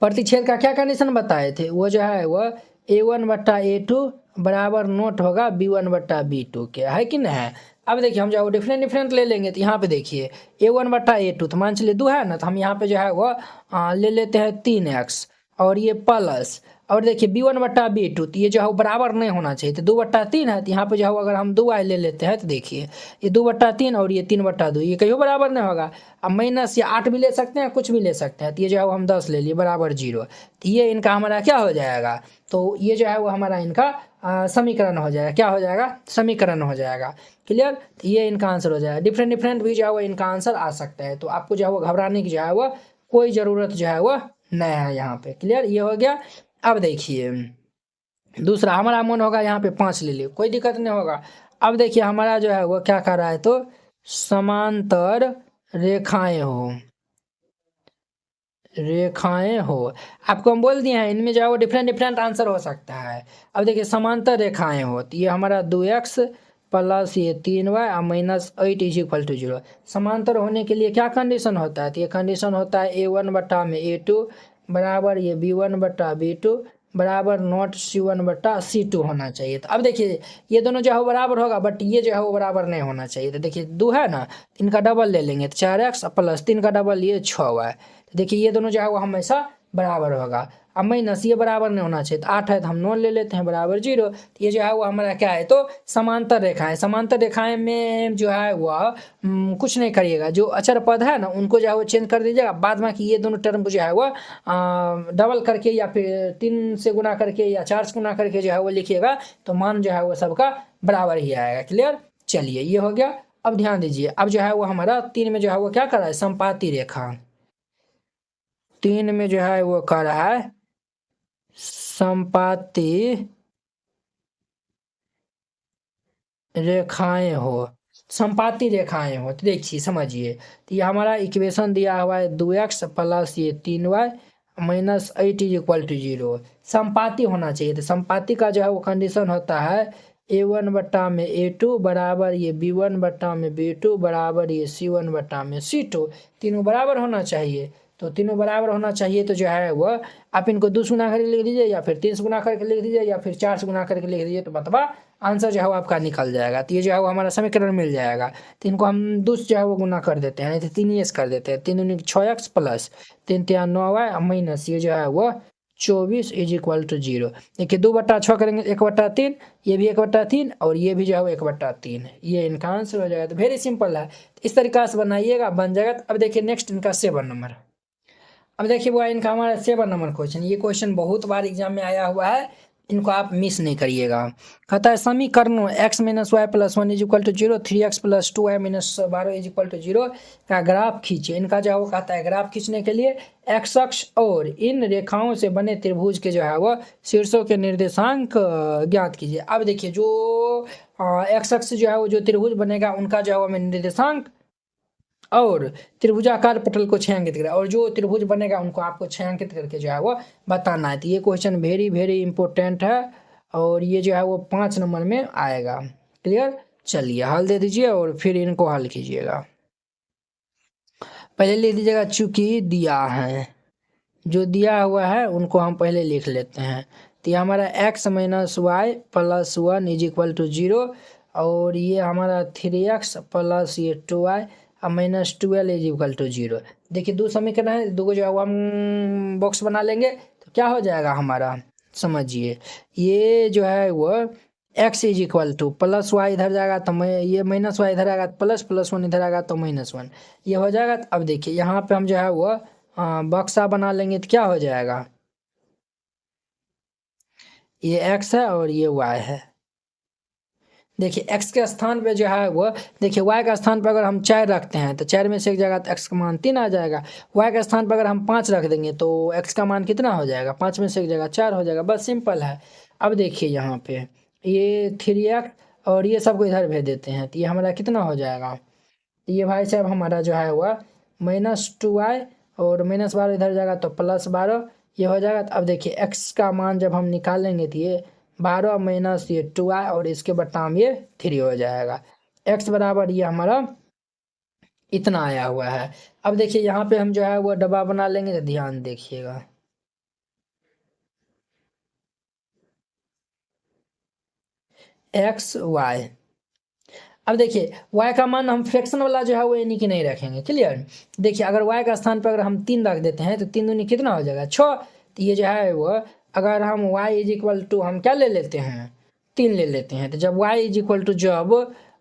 प्रतिच्छेद का क्या कंडीशन बताए थे, वो जो है वह a1/a2 बराबर नोट होगा b1/b2 के, है कि नहीं है। अब देखिए हम जो है डिफरेंट डिफरेंट ले लेंगे। तो यहाँ पे देखिए a1/a2 तो मान चलिए 2 है ना, तो हम यहाँ पे जो है वो ले लेते हैं 3x और ये प्लस, और देखिए b1/b2 तो ये जो है वो बराबर नहीं होना चाहिए, तो 2/3 है। तो यहाँ पे जो है अगर हम 2y ले लेते हैं तो देखिए ये 2/3 और ये 3/2 ये कहीं बराबर नहीं होगा। अब माइनस या 8 भी ले सकते हैं, कुछ भी ले सकते हैं। तो ये जो है वो हम 10 ले लिए बराबर 0, तो ये इनका हमारा क्या हो जाएगा, तो ये जो है वो हमारा इनका समीकरण हो जाएगा। क्या हो जाएगा, समीकरण हो जाएगा। क्लियर, तो ये इनका आंसर हो जाएगा। डिफरेंट डिफरेंट भी जो है वो इनका आंसर आ सकता है, तो आपको जो है वो घबराने की जो है वो कोई ज़रूरत जो है वो नहीं है यहाँ पे। क्लियर, ये हो गया। अब देखिए दूसरा हमारा मन होगा यहाँ पे 5 ले लिए, कोई दिक्कत नहीं होगा। अब देखिए हमारा जो है वो क्या कर रहा है, तो समांतर रेखाएं हो। आपको हम बोल दिए हैं इनमें जो है वो डिफरेंट डिफरेंट आंसर हो सकता है। अब देखिए समांतर रेखाएं हो, तो ये हमारा 2x प्लस ये 3y minus 8 is equal to 0। समांतर होने के लिए क्या कंडीशन होता है, तो ये कंडीशन होता है a1/a2 बराबर ये b1/b2 बराबर नॉट c1/c2 होना चाहिए। तो अब देखिए ये दोनों जो है वो बराबर होगा, बट ये जो है वो बराबर नहीं होना चाहिए। तो देखिए 2 है ना, इनका डबल ले लेंगे तो 4x प्लस 3 का डबल ये 6y। देखिए ये दोनों जो है वो हमेशा बराबर होगा। अब माइनस ये बराबर नहीं होना चाहिए, तो 8 है तो हम 9 ले लेते हैं बराबर 0। तो ये जो है वो हमारा क्या है, तो समांतर रेखाएं। समांतर रेखाएं में जो है वह कुछ नहीं करिएगा, जो अचर पद है ना उनको जो है वो चेंज कर दीजिएगा। बाद में कि ये दोनों टर्म जो है वो डबल करके या फिर 3 से गुना करके या 4 से गुना करके जो है वो लिखिएगा, तो मान जो है वो सबका बराबर ही आएगा। क्लियर, चलिए ये हो गया। अब ध्यान दीजिए, अब जो है वो हमारा 3 में जो है वो क्या कर रहा है, संपाती रेखा। 3 में जो है वो कर रहा है संपाती रेखाएं हो। संपाती रेखाएं हो। तो देखिए समझिए, तो ये हमारा इक्वेशन दिया हुआ है 2x प्लस ये 3y minus 8 is equal to 0। संपाती होना चाहिए। तो संपाती का जो है वो कंडीशन होता है a1 बट्टा में a2 बराबर ये b1 बट्टा में b2 बराबर ये c1 बट्टा में c2। तीनों बराबर होना चाहिए। तो तीनों बराबर होना चाहिए तो जो है वह आप इनको 2 से गुना करके लिख दीजिए, या फिर 3 से गुना करके लिख दीजिए, या फिर 4 से गुना करके लिख दीजिए, तो मतलब आंसर जो है वो आपका निकल जाएगा। तो ये जो है वो हमारा समीकरण मिल जाएगा। तो इनको हम 2 से जो है वो गुना कर देते हैं, नहीं तो 3 कर देते हैं। 3 दूनी 6x प्लस 3 3 9y माइनस ये जो है वो 24 इज इक्वल टू 0। देखिए 2/6 करेंगे 1/3, ये भी 1/3 और ये भी जो है वो 1/3, ये इनका आंसर हो जाएगा। तो वेरी सिंपल है, इस तरीका से बनाइएगा, बन जाएगा। अब देखिए नेक्स्ट इनका 7 नंबर। अब देखिए वो इनका हमारा 7 नंबर क्वेश्चन। ये क्वेश्चन बहुत बार एग्जाम में आया हुआ है, इनको आप मिस नहीं करिएगा। कहता है समीकरणों x minus y plus 1 is equal to 0, 3x plus 2y minus 12 is equal to 0 का ग्राफ खींचे। इनका जो है वो कहता है ग्राफ खींचने के लिए x अक्ष और इन रेखाओं से बने त्रिभुज के जो है वो शीर्षों के निर्देशांक ज्ञात कीजिए। अब देखिए जो x अक्ष जो है वो जो त्रिभुज बनेगा उनका जो है वो निर्देशांक और त्रिभुजाकार पटल को छायांकित करें, और जो त्रिभुज बनेगा उनको आपको छायांकित करके जो है वो बताना है। तो ये क्वेश्चन वेरी वेरी इंपॉर्टेंट है, और ये जो है वो 5 नंबर में आएगा। क्लियर, चलिए हल दे दीजिए और फिर इनको हल कीजिएगा। पहले लिख दीजिएगा चूंकि दिया है, जो दिया हुआ है उनको हम पहले लिख लेते हैं। तो ये हमारा x minus y plus 1 is equal to 0, और ये हमारा 3x प्लस ये 2y minus 12 is equal to 0। देखिए 2 समीकरण है, 2 को जो है वो हम बॉक्स बना लेंगे तो क्या हो जाएगा हमारा, समझिए। ये जो है वो x is equal to plus y इधर जाएगा तो ये माइनस वाई इधर आएगा, प्लस प्लस 1 इधर आएगा तो -1, ये हो जाएगा। अब देखिए यहाँ पे हम जो है वो बक्सा बना लेंगे तो क्या हो जाएगा, ये x है और ये y है। देखिए x के स्थान पे जो है वो, देखिए y के स्थान पर अगर हम 4 रखते हैं तो 4 में से एक जगह तो x का मान 3 आ जाएगा। y के स्थान पर अगर हम 5 रख देंगे तो x का मान कितना हो जाएगा, 5 में से एक जगह 4 हो जाएगा। बस सिंपल है। अब देखिए यहाँ पे ये 3x और ये सबको इधर भेज देते हैं तो ये हमारा कितना हो जाएगा, ये भाई साहब हमारा जो है वह -2y और -12 इधर जाएगा तो +12, ये हो जाएगा। अब देखिए x का मान जब हम निकालेंगे तो ये 12 माइनस ये 2y और इसके बटाम ये 3 हो जाएगा। x बराबर ये हमारा इतना आया हुआ है। अब देखिए यहाँ पे हम जो है वो डब्बा बना लेंगे तो ध्यान देखिएगा। x y, अब देखिए y का मान हम फ्रैक्शन वाला जो है वो यानी कि नहीं रखेंगे। क्लियर, देखिए अगर y का स्थान पर अगर हम 3 रख देते हैं तो 3 दूनी कितना हो जाएगा 6। तो ये जो है वो अगर हम y इज इक्वल टू हम क्या ले लेते हैं 3 ले लेते हैं, तो जब y इज इक्वल टू जब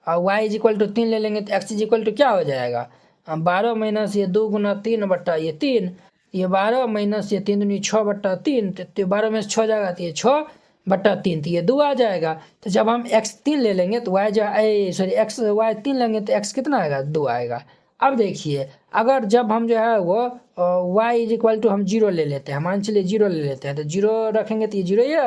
y इज इक्वल टू 3 ले लेंगे तो x इज इक्वल टू क्या हो जाएगा 12 माइनस ये 2 गुना 3 बट्टा ये 3, ये 12 माइनस ये 3 दूनी 6/3, तो 12 में से 6 जाएगा तो ये 6/3, तो ये 2 आ जाएगा। तो जब हम x 3 ले लेंगे तो y जो सॉरी x y 3 लेंगे तो x कितना आएगा 2 आएगा। अब देखिए अगर जब हम जो है वो y इज इक्वल टू हम 0 ले लेते हैं, मान चलिए 0 ले लेते हैं, तो 0 रखेंगे तो ये 0 ये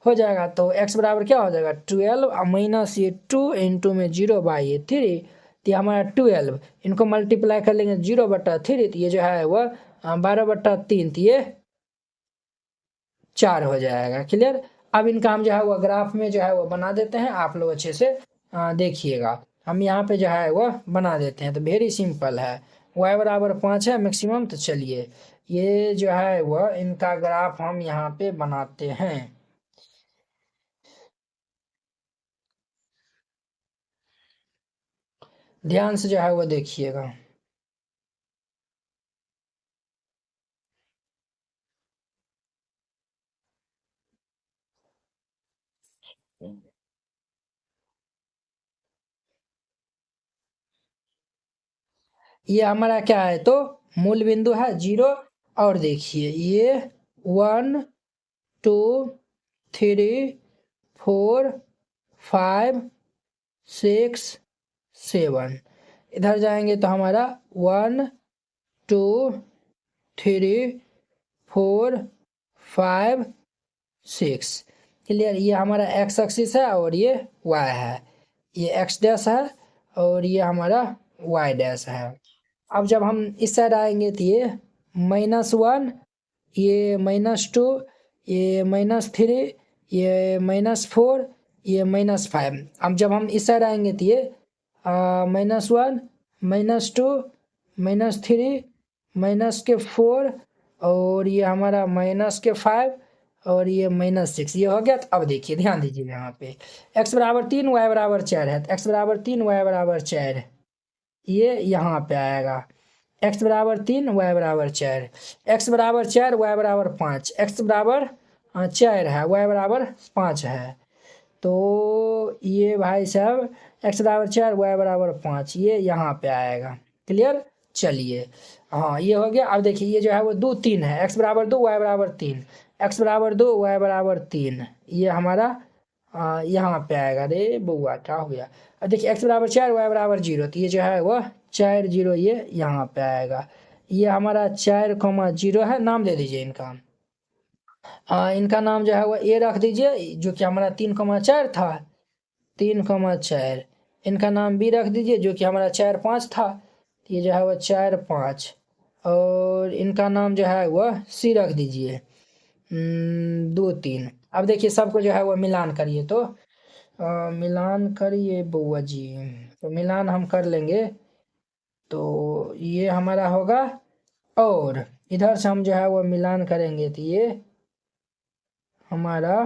हो जाएगा। तो x बराबर क्या हो जाएगा 12 माइनस ये 2 इंटू में 0 बाई ये 3, तो ये हमारा 12, इनको मल्टीप्लाई कर लेंगे 0/3, तो ये जो है वो 12/3, तो ये 4 हो जाएगा। क्लियर, अब इनका हम जो है वो ग्राफ में जो है वो बना देते हैं, आप लोग अच्छे से देखिएगा। हम यहाँ पे जो है वो बना देते हैं। तो वेरी सिंपल है, y बराबर 5 है मैक्सिमम। तो चलिए ये जो है वो इनका ग्राफ हम यहाँ पे बनाते हैं। ध्यान से जो है वो देखिएगा। ये हमारा क्या है तो मूल बिंदु है 0, और देखिए ये 1 2 3 4 5 6 7, इधर जाएंगे तो हमारा 1 2 3 4 5 6। क्लियर, ये हमारा x एक्सिस है और ये y है, ये x डैश है और ये हमारा y डैश है। अब जब हम इस साइड आएंगे तो ये -1, ये -2, ये -3, ये -4, ये -5। अब जब हम इस साइड आएंगे तो ये -1, -2, -3, -4 और ये हमारा -5 और ये -6। ये हो गया। तो अब देखिए ध्यान दीजिए यहाँ पे x बराबर 3 y बराबर 4 है, तो x बराबर 3 y बराबर 4 ये यहाँ पे आएगा। x बराबर 3 y बराबर 4, x बराबर 4 y बराबर 5, x बराबर 4 है, y बराबर 5 है। तो ये भाई साहब x बराबर 4 y बराबर 5 ये यहाँ पे आएगा। क्लियर। चलिए हाँ ये हो गया। अब देखिए ये जो है वो 2 3 है, x बराबर 2 y बराबर 3, x बराबर 2 y बराबर 3 ये हमारा यहाँ पे आएगा। अरे बुआ क्या हो गया। अब देखिए x बराबर 4 y बराबर 0, तो ये जो है वह 4 0 ये यहाँ पे आएगा। ये हमारा 4,0 है। नाम दे दीजिए इनका। इनका नाम जो है वो a रख दीजिए, जो कि हमारा 3,4 था, 3,4। इनका नाम b रख दीजिए, जो कि हमारा 4 5 था, तो ये जो है वह 4 5। और इनका नाम जो है वह c रख दीजिए, 2 3। अब देखिए सबको जो है वो मिलान करिए। तो मिलान करिए बुआ जी। तो मिलान हम कर लेंगे तो ये हमारा होगा, और इधर से हम जो है वो मिलान करेंगे तो ये हमारा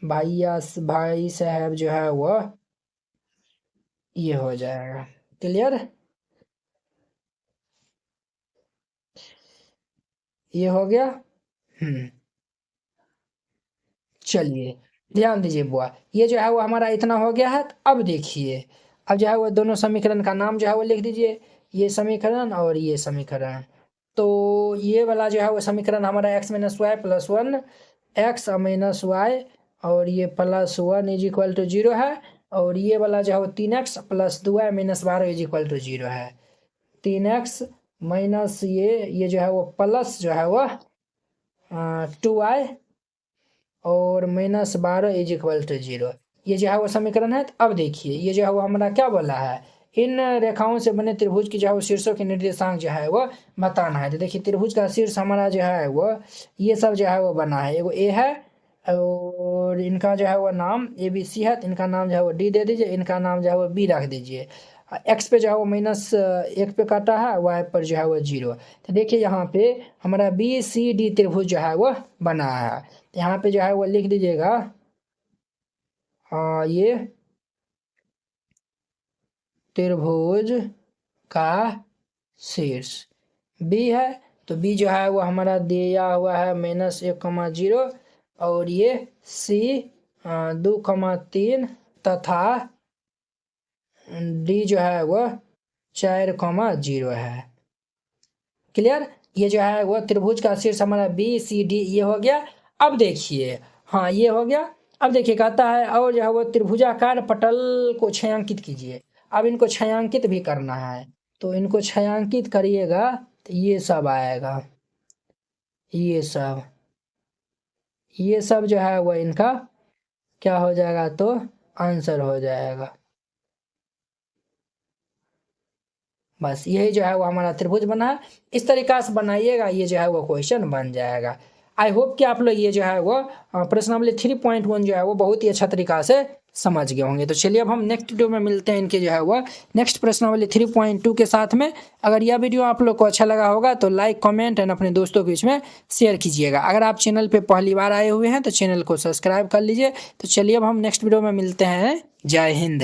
भाई साहब जो है वह ये हो जाएगा। क्लियर। ये हो गया। चलिए ध्यान दीजिए बुआ, ये जो है वो हमारा इतना हो गया है। तो अब देखिए अब जो है वो दोनों समीकरण का नाम जो है वो लिख दीजिए, ये समीकरण और ये समीकरण। तो ये वाला जो है वो समीकरण हमारा x - y + 1 x - y और ये +1 = 0 है। और ये वाला जो है वो 3x + 2y - 12 = 0 है। 3x माइनस ये जो है वो प्लस जो है वो 2y और -12 = 0। ये जो है वो समीकरण है। तो अब देखिए ये जो है वो हमारा क्या बोला है, इन रेखाओं से बने त्रिभुज की जो है वो शीर्षों के निर्देशांक जो है वो बताना है। तो देखिए त्रिभुज का शीर्ष हमारा जो है वो ये सब जो है वो बना है। एगो ए है और इनका जो है वो नाम ABC है, तो इनका नाम जो है वो D दे दीजिए, इनका नाम जो है वो B रख दीजिए। x पे जो है वो -1 पे काटा है, y पर जो है वो 0। तो देखिए यहाँ पे हमारा BCD त्रिभुज जो है वो बना है। तो यहाँ पे जो है वो लिख दीजिएगा ये त्रिभुज का शीर्ष B है। तो B जो है वो हमारा दिया हुआ है -1,0 और ये C 2,3 तथा D जो है वो 4,0 है। क्लियर। ये जो है वो त्रिभुज का शीर्ष हमारा BCD ये हो गया। अब देखिए हाँ ये हो गया। अब देखिए कहता है और जो है वो त्रिभुजाकार पटल को छायांकित कीजिए। अब इनको छायांकित भी करना है, तो इनको छायांकित करिएगा तो ये सब आएगा। ये सब जो है वो इनका क्या हो जाएगा, तो आंसर हो जाएगा। बस यही जो है वो हमारा त्रिभुज बना है। इस तरीका से बनाइएगा, ये जो है वो क्वेश्चन बन जाएगा। आई होप कि आप लोग ये जो है वो प्रश्नावली 3.1 जो है वो बहुत ही अच्छा तरीका से समझ गए होंगे। तो चलिए अब हम नेक्स्ट वीडियो में मिलते हैं इनके जो है वो नेक्स्ट प्रश्नावली 3.2 के साथ में। अगर यह वीडियो आप लोग को अच्छा लगा होगा तो लाइक कमेंट एंड अपने दोस्तों के बीच में शेयर कीजिएगा। अगर आप चैनल पे पहली बार आए हुए हैं तो चैनल को सब्सक्राइब कर लीजिए। तो चलिए अब हम नेक्स्ट वीडियो में मिलते हैं। जय हिंद।